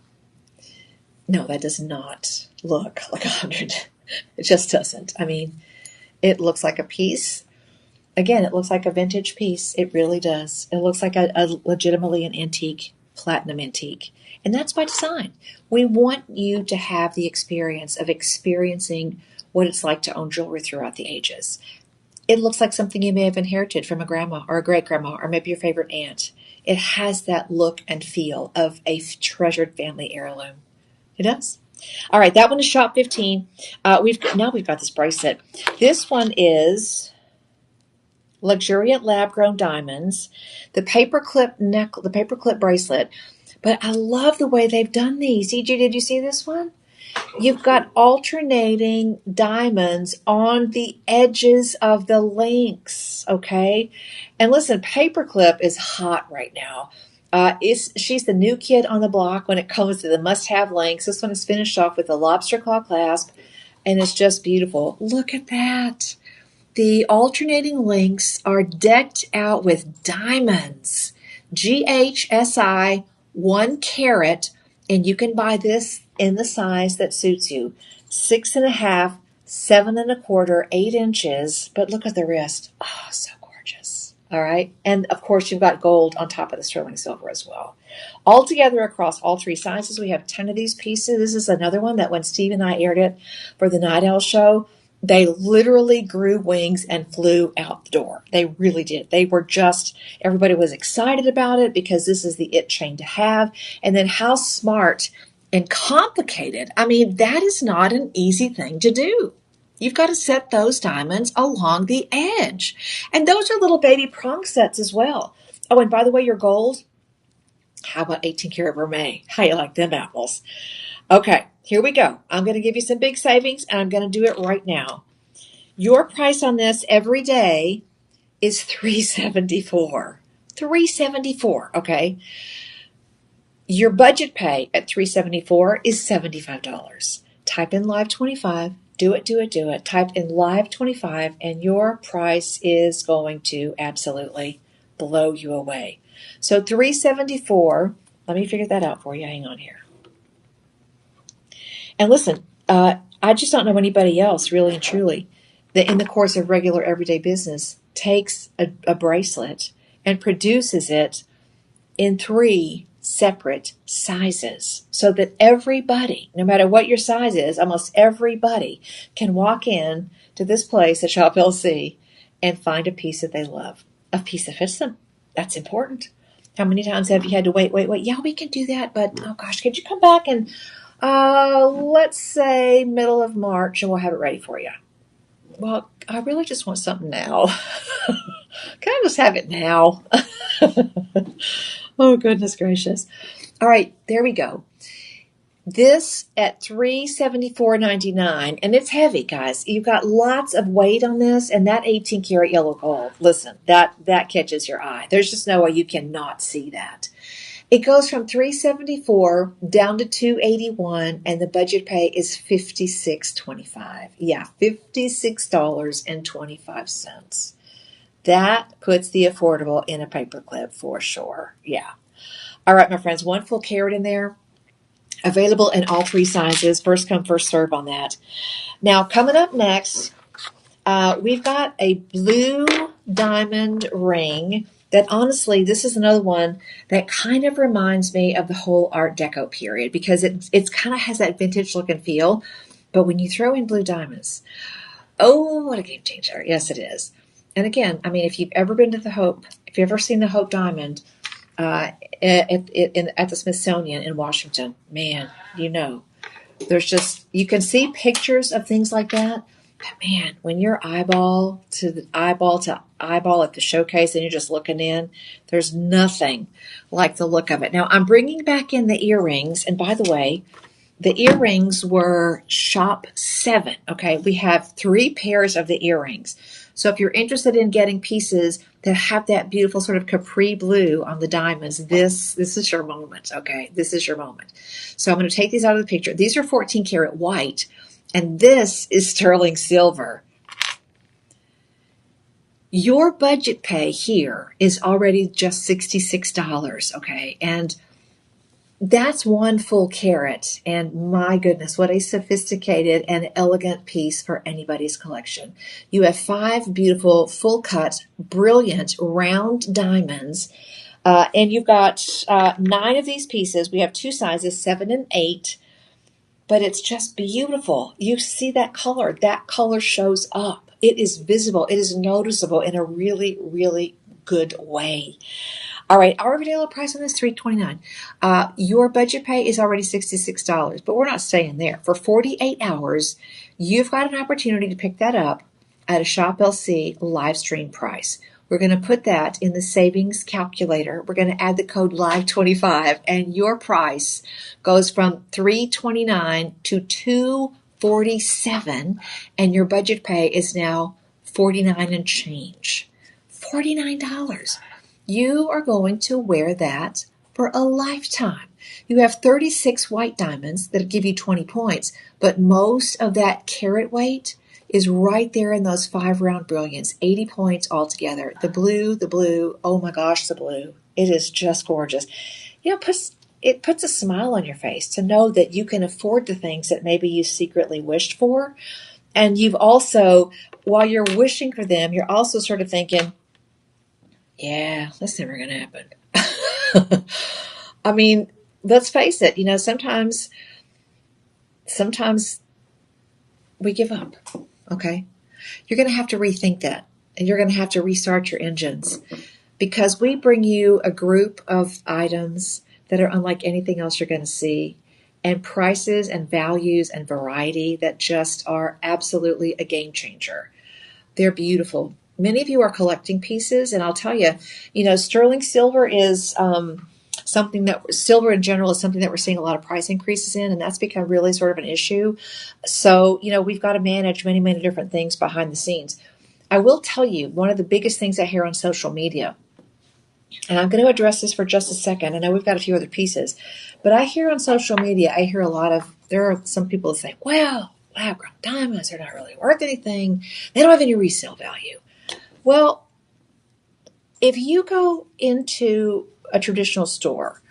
No, that does not look like $100. It just doesn't. I mean, it looks like a piece. Again, it looks like a vintage piece. It really does. It looks like a legitimately an antique platinum antique. And that's by design. We want you to have the experience of experiencing what it's like to own jewelry throughout the ages. It looks like something you may have inherited from a grandma or a great grandma or maybe your favorite aunt. It has that look and feel of a treasured family heirloom. It does. All right, that one is shop 15. We've got this bracelet. This one is luxuriant lab-grown diamonds, the paperclip bracelet. But I love the way they've done these. EJ, did you see this one? You've got alternating diamonds on the edges of the links, okay? And listen, paperclip is hot right now. She's the new kid on the block when it comes to the must-have links. This one is finished off with a lobster claw clasp, and it's just beautiful. Look at that. The alternating links are decked out with diamonds. GHSI 1 carat, and you can buy this in the size that suits you. 6.5, 7 1/4, 8 inches. But look at the wrist. Oh, so gorgeous. All right. And of course, you've got gold on top of the sterling silver as well. All together across all 3 sizes, we have 10 of these pieces. This is another one that when Steve and I aired it for the Night Owl show, they literally grew wings and flew out the door. They really did. Everybody was excited about it because this is the it chain to have. And then how smart and complicated. I mean, that is not an easy thing to do. You've got to set those diamonds along the edge. And those are little baby prong sets as well. Oh, and by the way, your gold, how about 18 karat vermeil? How you like them apples? Okay, here we go. I'm going to give you some big savings, and I'm going to do it right now. Your price on this every day is $374. $374, okay? Your budget pay at $374 is $75. Type in Live 25. Do it. Type in Live 25, and your price is going to absolutely blow you away. So $374. Let me figure that out for you. Hang on here. And listen, I just don't know anybody else, really and truly, that in the course of regular everyday business takes a bracelet and produces it in 3 separate sizes so that everybody, no matter what your size is, almost everybody can walk in to this place at Shop LC and find a piece that they love, a piece that fits them. That's important. How many times have you had to wait? Yeah, we can do that, but oh gosh, could you come back and let's say middle of March and we'll have it ready for you. Well, I really just want something now. Can I just have it now? Oh, goodness gracious. All right, there we go. This at $374.99, and it's heavy, guys. You've got lots of weight on this, and that 18 karat yellow gold, listen, that catches your eye. There's just no way you cannot see that. It goes from $374 down to $281, and the budget pay is $56.25. Yeah, $56.25. That puts the affordable in a paperclip for sure. Yeah. All right, my friends, 1 full carat in there. Available in all 3 sizes. First come, first serve on that. Now, coming up next, we've got a blue diamond ring that honestly, this is another one that kind of reminds me of the whole Art Deco period because it kind of has that vintage look and feel. But when you throw in blue diamonds, oh, what a game changer. Yes, it is. And again, I mean, if you've ever been to if you've ever seen the Hope Diamond at the Smithsonian in Washington, man, you can see pictures of things like that. But man, when you're eyeball to eyeball at the showcase and you're just looking in, there's nothing like the look of it. Now, I'm bringing back in the earrings. And by the way, the earrings were shop 7. Okay, we have 3 pairs of the earrings. So if you're interested in getting pieces that have that beautiful sort of capri blue on the diamonds, this is your moment, okay? This is your moment. So I'm going to take these out of the picture. These are 14 karat white, and this is sterling silver. Your budget pay here is already just $66, okay? And that's 1 full carat, and my goodness, what a sophisticated and elegant piece for anybody's collection. You have 5 beautiful, full-cut, brilliant, round diamonds And you've got 9 of these pieces. We have 2 sizes, 7 and 8. But it's just beautiful. You see that color. That color shows up. It is visible. It is noticeable in a really, really good way. All right, our vanilla price on this $3.29. Your budget pay is already $66, but we're not staying there. For 48 hours, you've got an opportunity to pick that up at a Shop LC live stream price. We're going to put that in the savings calculator. We're going to add the code LIVE25, and your price goes from $3.29 to $2.47, and your budget pay is now $49 and change. $49. You are going to wear that for a lifetime. You have 36 white diamonds that give you 20 points, but most of that carat weight is right there in those 5 round brilliants, 80 points altogether. The blue, oh my gosh, the blue. It is just gorgeous. You know, it puts a smile on your face to know that you can afford the things that maybe you secretly wished for. And you've also, while you're wishing for them, you're also sort of thinking, yeah, that's never going to happen. I mean, let's face it, sometimes we give up, okay? You're going to have to rethink that, and you're going to have to restart your engines, because we bring you a group of items that are unlike anything else you're going to see, and prices and values and variety that just are absolutely a game changer. They're beautiful. Many of you are collecting pieces, and I'll tell you, sterling silver is silver in general is something that we're seeing a lot of price increases in, and that's become really sort of an issue. So, we've got to manage many, many different things behind the scenes. I will tell you, one of the biggest things I hear on social media, and I'm going to address this for just a second. I know we've got a few other pieces, but I hear on social media, there are some people that say, well, lab-grown diamonds are not really worth anything. They don't have any resale value. Well, if you go into a traditional store,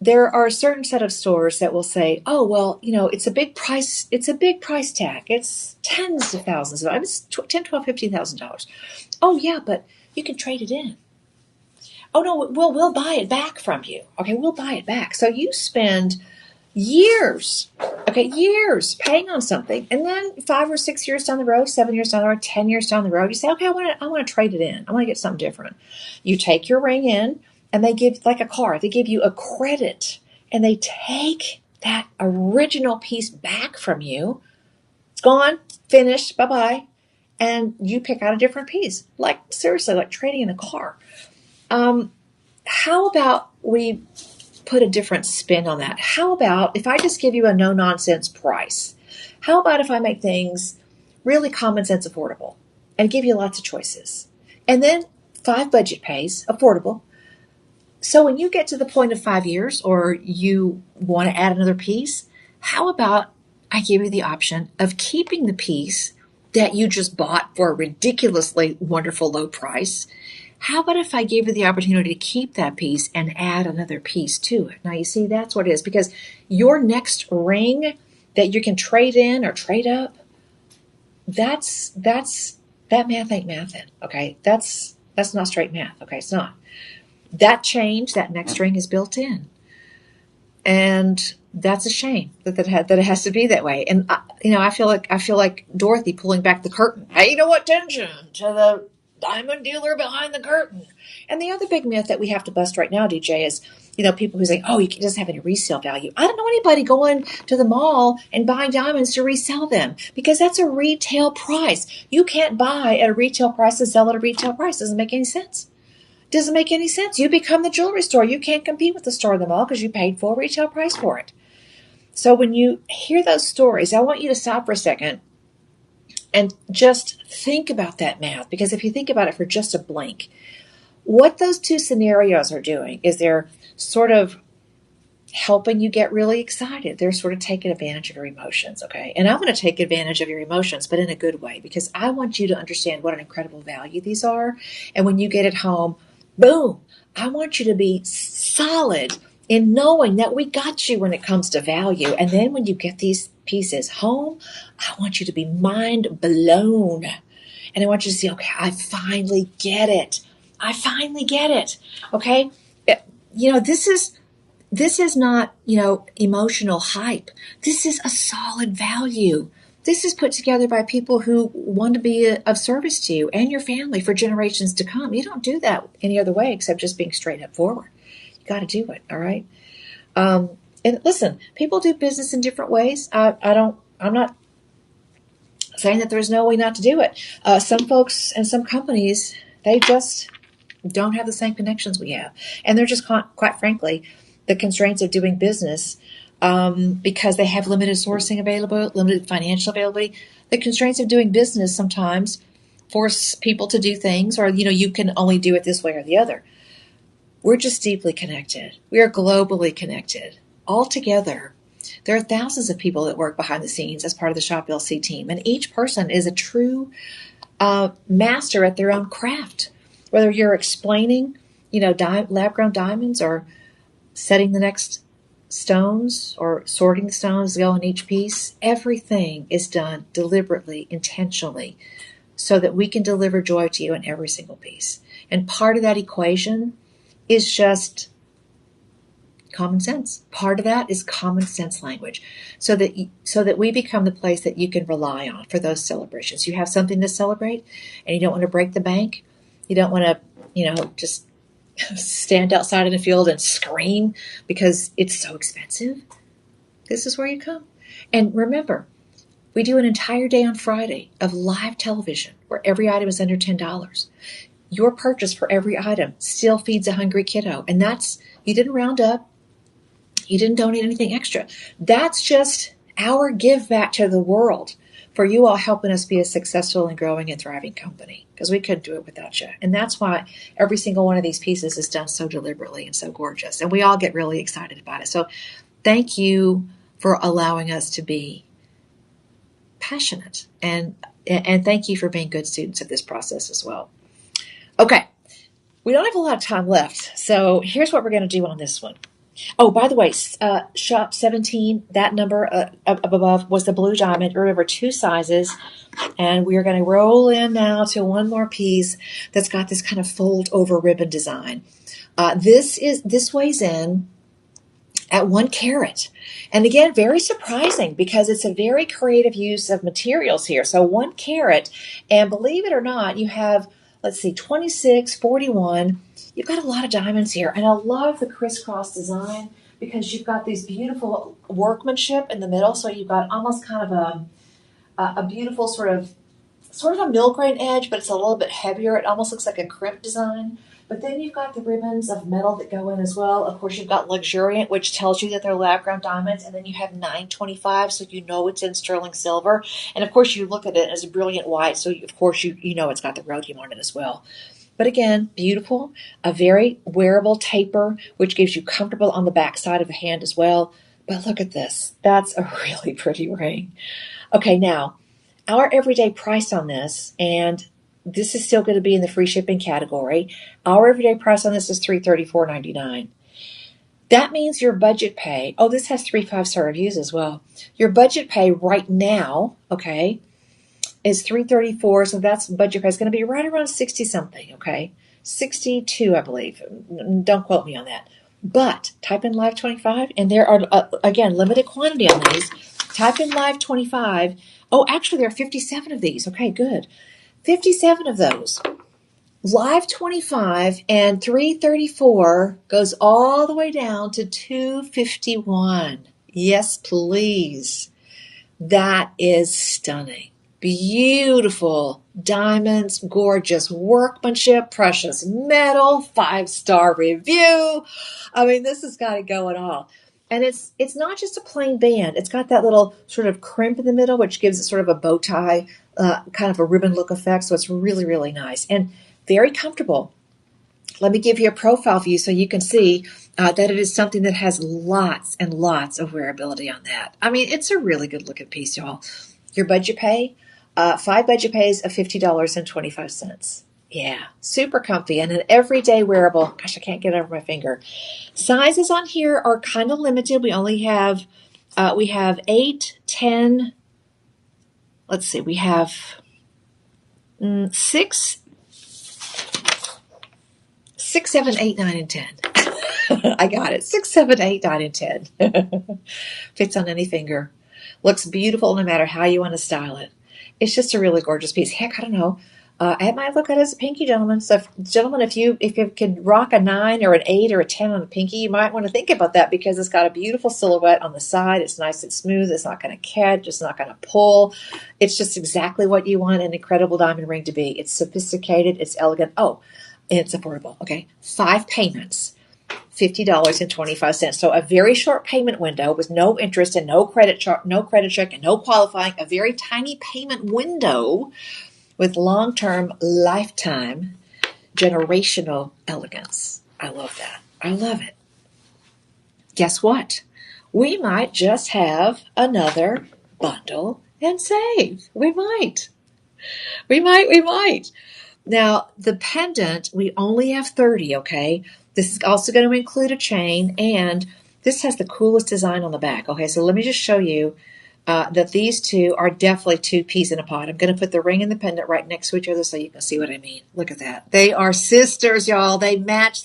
there are a certain set of stores that will say, oh, well, it's a big price tag. It's tens of thousands of dollars. It's $10,000, $12,000, $15,000. Oh, yeah, but you can trade it in. Oh, no, we'll buy it back from you. Okay, we'll buy it back. So you spend years paying on something, and then 5 or 6 years down the road, 7 years down the road, 10 years down the road, you say, okay, I want to trade it in. I want to get something different. You take your ring in, and they give, like a car, they give you a credit, and they take that original piece back from you. It's gone, finished, bye-bye, and you pick out a different piece. Like, seriously, like trading in a car. How about we put a different spin on that? How about if I just give you a no-nonsense price? How about if I make things really common sense affordable and give you lots of choices? And then 5 budget pays, affordable. So when you get to the point of 5 years, or you want to add another piece, how about I give you the option of keeping the piece that you just bought for a ridiculously wonderful low price? How about if I gave you the opportunity to keep that piece and add another piece to it? Now, you see, that's what it is, because your next ring that you can trade in or trade up, that math ain't mathin', okay? That's not straight math, okay? It's not. That change, that next ring is built in. And that's a shame that it has to be that way. And I feel like Dorothy pulling back the curtain. Pay no attention to the diamond dealer behind the curtain. And the other big myth that we have to bust right now, DJ, is people who say, oh, it doesn't have any resale value. I don't know anybody going to the mall and buying diamonds to resell them, because that's a retail price. You can't buy at a retail price and sell at a retail price. Doesn't make any sense. Doesn't make any sense. You become the jewelry store. You can't compete with the store in the mall because you paid full retail price for it. So when you hear those stories, I want you to stop for a second and just think about that math. Because if you think about it for just a blink, what those two scenarios are doing is they're sort of helping you get really excited. They're sort of taking advantage of your emotions, okay? And I'm going to take advantage of your emotions, but in a good way, because I want you to understand what an incredible value these are. And when you get it home, boom, I want you to be solid in knowing that we got you when it comes to value. And then when you get these pieces home, I want you to be mind blown. And I want you to see, okay, I finally get it. Okay? this is not, emotional hype. This is a solid value. This is put together by people who want to be of service to you and your family for generations to come. You don't do that any other way except just being straight up forward. You got to do it. All right. And listen, people do business in different ways. I'm not saying that there's no way not to do it. Some folks and some companies, they just don't have the same connections we have. And they're just, quite frankly, the constraints of doing business, because they have limited sourcing available, limited financial availability. The constraints of doing business sometimes force people to do things, or, you can only do it this way or the other. We're just deeply connected. We are globally connected. All together, there are thousands of people that work behind the scenes as part of the Shop LC team, and each person is a true master at their own craft. Whether you're explaining, lab-grown diamonds, or setting the next stones, or sorting the stones to go in each piece, everything is done deliberately, intentionally, so that we can deliver joy to you in every single piece. And part of that equation is just common sense. Part of that is common sense language, so that we become the place that you can rely on for those celebrations. You have something to celebrate, and you don't want to break the bank. You don't want to, just stand outside in the field and scream because it's so expensive. This is where you come. And remember, we do an entire day on Friday of live television where every item is under $10. Your purchase for every item still feeds a hungry kiddo. And you didn't round up. You didn't donate anything extra. That's just our give back to the world for you all helping us be a successful and growing and thriving company, because we couldn't do it without you. And that's why every single one of these pieces is done so deliberately and so gorgeous. And we all get really excited about it. So thank you for allowing us to be passionate. And thank you for being good students of this process as well. Okay. We don't have a lot of time left. So here's what we're going to do on this one. Oh, by the way, shop 17, that number up above was the blue diamond. Remember, 2 sizes. And we are going to roll in now to one more piece that's got this kind of fold over ribbon design. This weighs in at 1 carat. And again, very surprising because it's a very creative use of materials here. So 1 carat, and believe it or not, you have, 26, 41. You've got a lot of diamonds here, and I love the crisscross design because you've got these beautiful workmanship in the middle. So you've got almost kind of a beautiful sort of a mill grain edge, but it's a little bit heavier. It almost looks like a crimp design. But then you've got the ribbons of metal that go in as well. Of course, you've got luxuriant, which tells you that they're lab-grown diamonds. And then you have 925, so you know it's in sterling silver. And of course, you look at it as a brilliant white, so of course you know it's got the rhodium on it as well. But again, beautiful, a very wearable taper, which gives you comfortable on the back side of the hand as well. But look at this. That's a really pretty ring. Okay, now, our everyday price on this, and this is still going to be in the free shipping category. Our everyday price on this is $334.99. That means your budget pay, this has 3 5-star reviews as well. Your budget pay right now, okay, is $334. So that's budget pay is going to be right around 60 something, okay? 62, I believe. Don't quote me on that. But type in Live 25, and there are, again, limited quantity on these. Type in Live 25. Oh, actually, there are 57 of these. Okay, good. 57 of those. Live 25 and 334 goes all the way down to 251. Yes, please. That is stunning. Beautiful diamonds, gorgeous workmanship, precious metal, 5-star review. I mean, this has got it going all. And it's not just a plain band. It's got that little sort of crimp in the middle, which gives it sort of a bow tie, kind of a ribbon look effect. So it's really, really nice and very comfortable. Let me give you a profile view so you can see that it is something that has lots and lots of wearability on that. I mean, it's a really good looking piece, y'all. Your budget pay, 5 budget pays of $50.25. Yeah, super comfy and an everyday wearable. Gosh, I can't get it over my finger. Sizes on here are kind of limited. We only have, we have 8, 10. Let's see, we have 6, 7, 8, 9, and 10. I got it. 6, 7, 8, 9, and 10. Fits on any finger. Looks beautiful no matter how you want to style it. It's just a really gorgeous piece. Heck, I don't know. It might look good as a pinky, gentlemen. So, gentlemen, if you can rock a 9 or an 8 or a 10 on a pinky, you might want to think about that because it's got a beautiful silhouette on the side. It's nice and smooth. It's not going to catch. It's not going to pull. It's just exactly what you want an incredible diamond ring to be. It's sophisticated. It's elegant. Oh, and it's affordable. Okay, 5 payments. $50.25. So a very short payment window with no interest and no credit check and no qualifying. A very tiny payment window with long-term, lifetime, generational elegance. I love that. I love it. Guess what? We might just have another bundle and save. We might. Now, the pendant, we only have 30, okay? This is also going to include a chain, and this has the coolest design on the back. Okay, so let me just show you that these two are definitely 2 peas in a pod. I'm going to put the ring and the pendant right next to each other so you can see what I mean. Look at that. They are sisters, y'all. They match.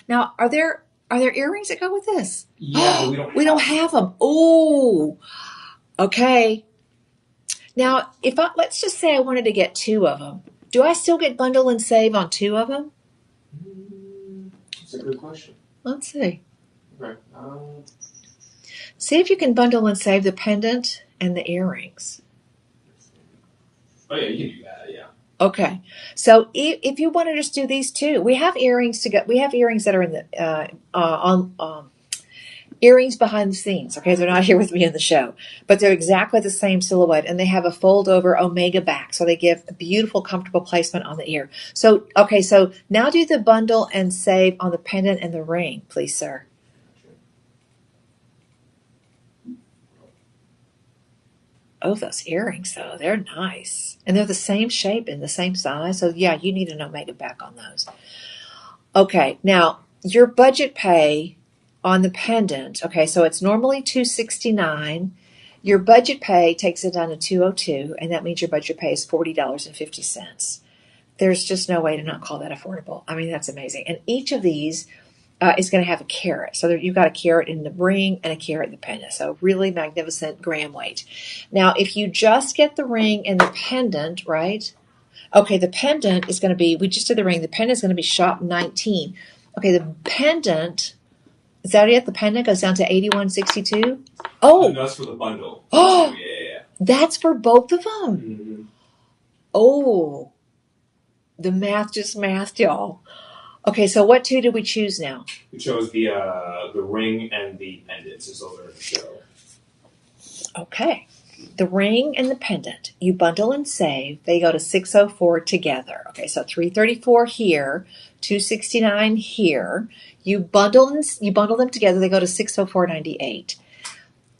Now, are there earrings that go with this? Yeah, we don't have them. Oh, okay. Now, let's just say I wanted to get 2 of them. Do I still get bundle and save on 2 of them? That's a good question. Let's see. Okay. See if you can bundle and save the pendant and the earrings. Oh yeah, you can do that. Yeah. Okay. So if you want to just do these 2, we have earrings to go. We have earrings that are in the earrings behind the scenes. Okay, they're not here with me in the show, but they're exactly the same silhouette, and they have a fold-over omega back, so they give a beautiful, comfortable placement on the ear. So, okay, so now do the bundle and save on the pendant and the ring, please, sir. Oh, those earrings, though, they're nice, and they're the same shape and the same size. So, yeah, you need an omega back on those. Okay, now your budget pay on the pendant, okay, so it's normally $269. Your budget pay takes it down to $202, and that means your budget pay is $40.50. There's just no way to not call that affordable. I mean, that's amazing. And each of these is going to have a carat. So you've got a carat in the ring and a carat in the pendant. So really magnificent gram weight. Now, if you just get the ring and the pendant, right? Okay, the pendant is going to be, we just did the ring. The pendant is going to be shop 19. Okay, the pendant, is that it? The pendant goes down to $81.62. Oh, And that's for the bundle. Oh, yeah. that's for both of them. Mm-hmm. Oh, the math just mathed, y'all. Okay, so what 2 did we choose now? We chose the ring and the pendant, since those are in the show. Okay, the ring and the pendant. You bundle and save. They go to $604 together. Okay, so $334 here, $269 here. You bundle them together. They go to $604.98.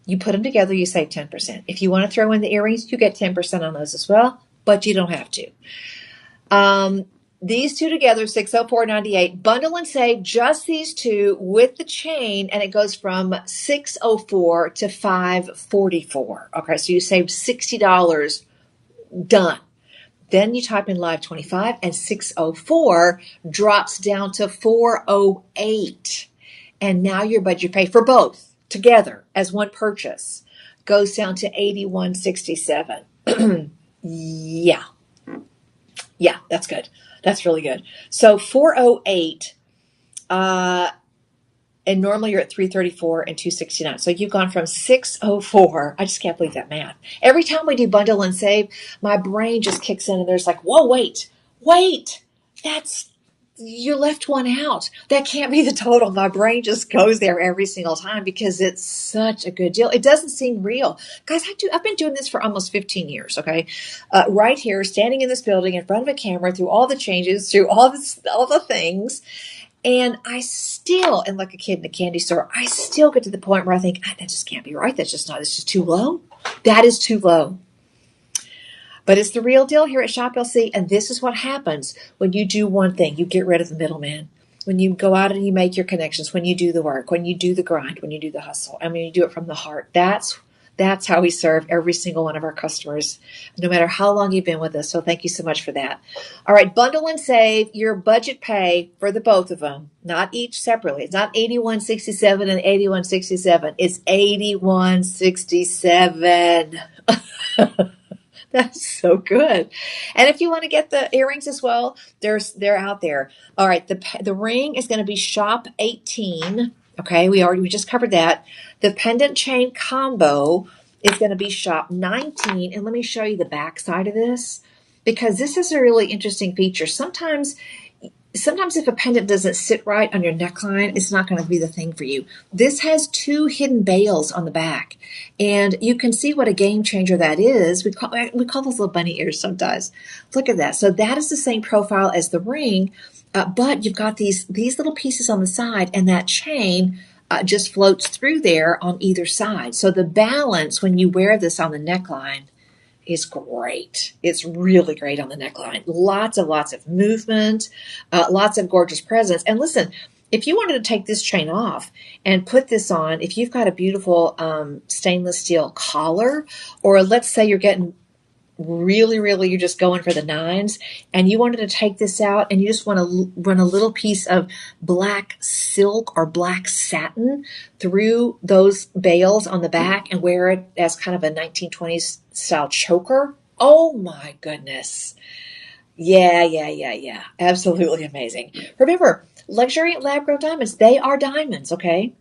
You put them together. You save 10%. If you want to throw in the earrings, you get 10% on those as well, but you don't have to. These 2 together, $604.98. Bundle and save just these 2 with the chain, and it goes from $604 to $544. Okay, so you save $60. Done. Then you type in live 25, and 604 drops down to 408. And now your budget pay for both together as one purchase goes down to $81.67. Yeah, that's good. That's really good. So 408, and normally you're at 334 and 269. So you've gone from 604. I just can't believe that math. Every time we do bundle and save, my brain just kicks in and there's like, whoa, wait, you left one out. That can't be the total. My brain just goes there every single time because it's such a good deal. It doesn't seem real. Guys, I've been doing this for almost 15 years, okay? Right here, standing in this building in front of a camera, through all the changes, through all the things. And I still, and like a kid in a candy store, I still get to the point where I think, that just can't be right. That's just too low. That is too low. But it's the real deal here at Shop LC, and this is what happens when you do one thing. You get rid of the middleman. When you go out and you make your connections, when you do the work, when you do the grind, when you do the hustle, and when you do it from the heart. That's That's how we serve every single one of our customers, no matter how long you've been with us. So thank you so much for that. All right, bundle and save your budget pay for the both of them, not each separately. It's not 81.67 and 81.67. It's 81.67. That's so good. And if you want to get the earrings as well, they're out there. All right, the ring is going to be shop 18. Okay, we just covered that. The pendant chain combo is going to be shop 19. And let me show you the back side of this, because this is a really interesting feature. Sometimes if a pendant doesn't sit right on your neckline, it's not going to be the thing for you. This has 2 hidden bails on the back, and you can see what a game changer that is. We call those little bunny ears sometimes. Look at that. So that is the same profile as the ring, but you've got these little pieces on the side, and that chain just floats through there on either side. So the balance when you wear this on the neckline is great. It's really great on the neckline. Lots of movement, lots of gorgeous presence. And listen, if you wanted to take this chain off and put this on, if you've got a beautiful stainless steel collar, or let's say you're getting really, you're just going for the 9s, and you wanted to take this out and you just want to run a little piece of black silk or black satin through those bails on the back and wear it as kind of a 1920s style choker. Oh my goodness. Yeah. Absolutely amazing. Remember, luxuriant lab-grown diamonds, they are diamonds, okay?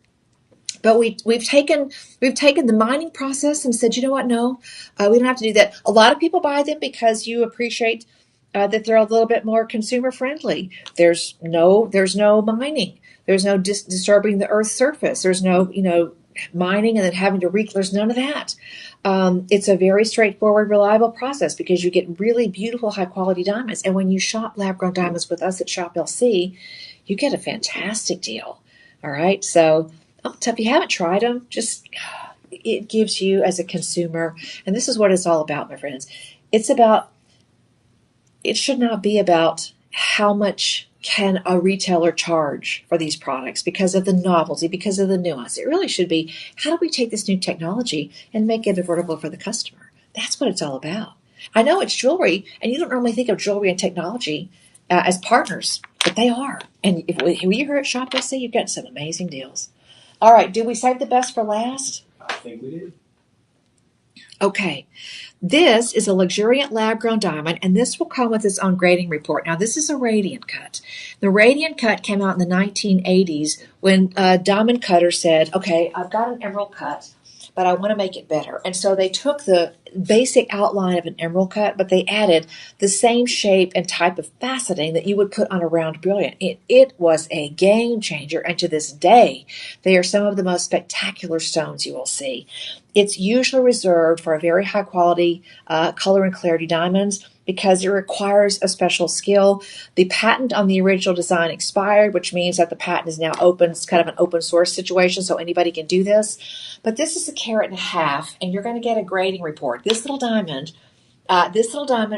But we've taken the mining process and said, you know what? No, we don't have to do that. A lot of people buy them because you appreciate that they're a little bit more consumer friendly. There's no mining. There's no disturbing the Earth's surface. There's no mining and then having to there's none of that. It's a very straightforward, reliable process because you get really beautiful, high quality diamonds. And when you shop lab grown diamonds with us at Shop LC, you get a fantastic deal. All right, so. If you haven't tried them, it gives you as a consumer, and this is what it's all about, my friends. It should not be about how much can a retailer charge for these products because of the novelty, because of the nuance. It really should be, how do we take this new technology and make it affordable for the customer? That's what it's all about. I know it's jewelry, and you don't normally think of jewelry and technology as partners, but they are. And if you're here at Shop LC, you've got some amazing deals. All right, did we save the best for last? I think we did. Okay, this is a luxuriant lab-grown diamond, and this will come with its own grading report. Now, this is a radiant cut. The radiant cut came out in the 1980s when a diamond cutter said, okay, I've got an emerald cut, but I want to make it better. And so they took the basic outline of an emerald cut, but they added the same shape and type of faceting that you would put on a round brilliant. It was a game changer, and to this day, they are some of the most spectacular stones you will see. It's usually reserved for a very high quality color and clarity diamonds because it requires a special skill. The patent on the original design expired, which means that the patent is now open. It's kind of an open source situation, so anybody can do this. But this is 1.5 carats, and you're going to get a grading report. This little diamond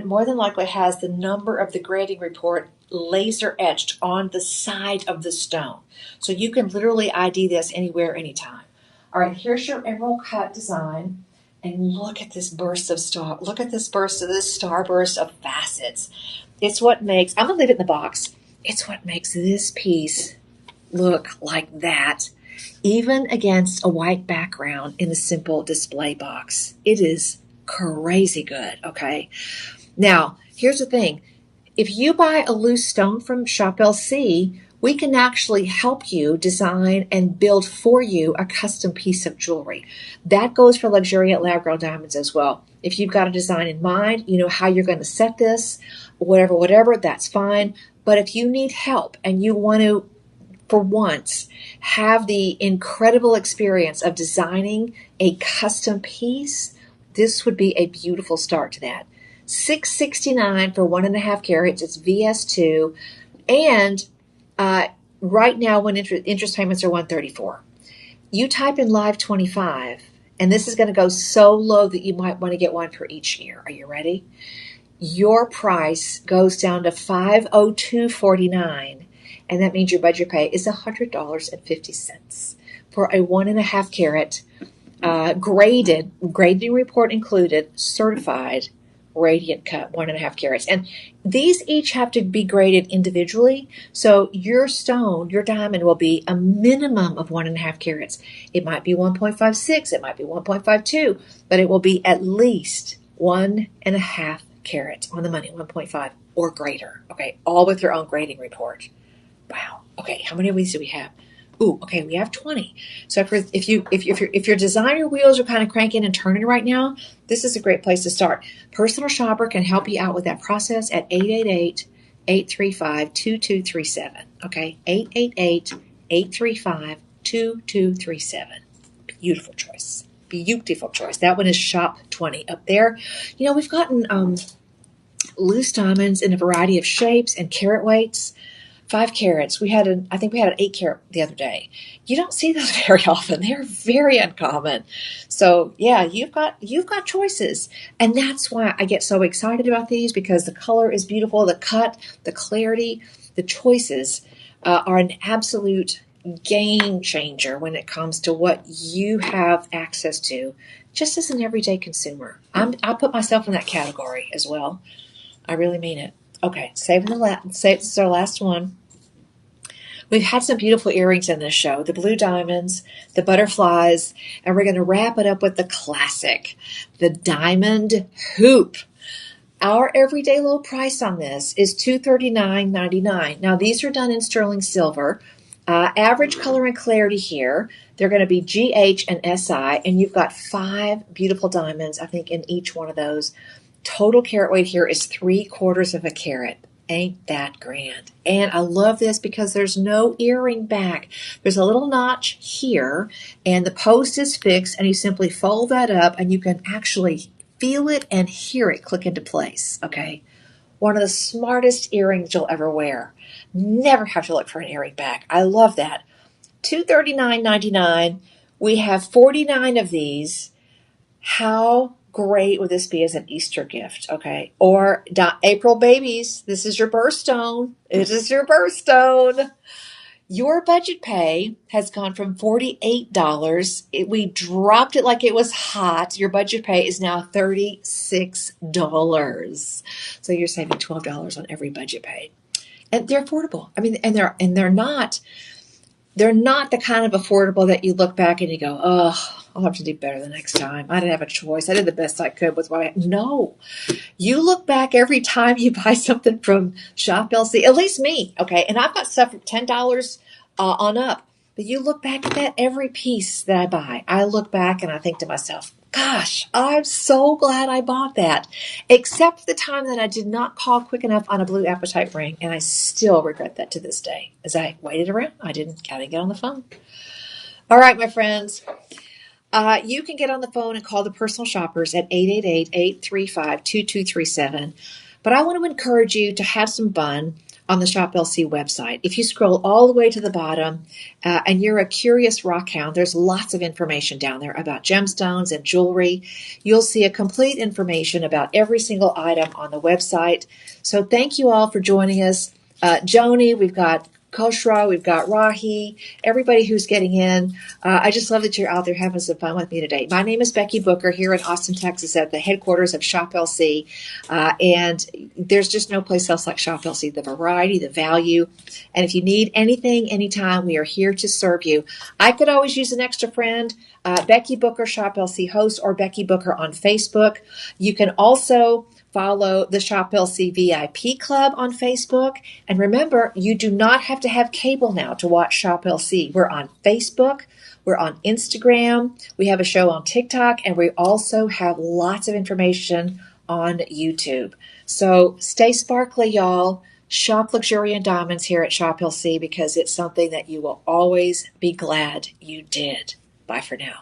more than likely has the number of the grading report laser etched on the side of the stone. So you can literally ID this anywhere, anytime. All right, here's your emerald cut design. And look at this burst of starburst of facets. It's what makes, I'm going to leave it in the box. It's what makes this piece look like that, even against a white background in a simple display box. It is crazy good, okay? Now, here's the thing. If you buy a loose stone from Shop LC, we can actually help you design and build for you a custom piece of jewelry. That goes for luxuriant lab-grown diamonds as well. If you've got a design in mind, you know how you're going to set this, whatever, that's fine. But if you need help and you want to, for once, have the incredible experience of designing a custom piece, this would be a beautiful start to that. $669 for 1.5 carats. It's VS2, and right now, when interest payments are $134, you type in Live 25, and this is going to go so low that you might want to get one for each year. Are you ready? Your price goes down to $502.49, and that means your budget pay is $100.50 for a 1.5 carat grading report included, certified, radiant cut, 1.5 carats. And these each have to be graded individually. So your stone, your diamond will be a minimum of 1.5 carats. It might be 1.56, it might be 1.52, but it will be at least 1.5 carats on the money, 1.5 or greater. Okay, all with their own grading report. Wow. Okay, how many of these do we have? Ooh, okay, we have 20. So if your designer wheels are kind of cranking and turning right now, this is a great place to start. Personal Shopper can help you out with that process at 888-835-2237. Okay, 888-835-2237. Beautiful choice. Beautiful choice. That one is shop 20 up there. You know, we've gotten loose diamonds in a variety of shapes and carat weights. 5 carats. I think we had an 8 carat the other day. You don't see those very often. They're very uncommon. So yeah, you've got choices. And that's why I get so excited about these, because the color is beautiful, the cut, the clarity, the choices are an absolute game changer when it comes to what you have access to just as an everyday consumer. I'll put myself in that category as well. I really mean it. Okay, this is our last one. We've had some beautiful earrings in this show, the blue diamonds, the butterflies, and we're going to wrap it up with the classic, the diamond hoop. Our everyday low price on this is $239.99. Now, these are done in sterling silver. Average color and clarity here. They're going to be GH and SI, and you've got 5 beautiful diamonds, I think, in each one of those. Total carat weight here is 3/4 of a carat. Ain't that grand? And I love this because there's no earring back. There's a little notch here, and the post is fixed, and you simply fold that up, and you can actually feel it and hear it click into place, okay? One of the smartest earrings you'll ever wear. Never have to look for an earring back. I love that. $239.99. We have 49 of these. How great would this be as an Easter gift, okay? Or April babies, this is your birthstone. It is your birthstone. Your budget pay has gone from $48. We dropped it like it was hot. Your budget pay is now $36. So you're saving $12 on every budget pay. And they're affordable. I mean, and they're not the kind of affordable that you look back and you go, oh, I'll have to do better the next time. I didn't have a choice. I did the best I could with what I had. No. You look back every time you buy something from Shop LC, at least me, okay? And I've got stuff from $10 on up. But you look back at that every piece that I buy. I look back and I think to myself, gosh, I'm so glad I bought that. Except the time that I did not call quick enough on a blue apatite ring, and I still regret that to this day. As I waited around, I didn't get on the phone. All right, my friends. You can get on the phone and call the personal shoppers at 888-835-2237. But I want to encourage you to have some fun on the Shop LC website. If you scroll all the way to the bottom and you're a curious rock hound, there's lots of information down there about gemstones and jewelry. You'll see a complete information about every single item on the website. So thank you all for joining us. Joni, we've got Koshra, we've got Rahi, everybody who's getting in. I just love that you're out there having some fun with me today. My name is Becky Booker here in Austin, Texas at the headquarters of Shop LC. And there's just no place else like Shop LC. The variety, the value. And if you need anything, anytime, we are here to serve you. I could always use an extra friend. Becky Booker, Shop LC host, or Becky Booker on Facebook. You can also follow the Shop LC VIP Club on Facebook. And remember, you do not have to have cable now to watch Shop LC. We're on Facebook. We're on Instagram. We have a show on TikTok. And we also have lots of information on YouTube. So stay sparkly, y'all. Shop luxuriant diamonds here at Shop LC because it's something that you will always be glad you did. Bye for now.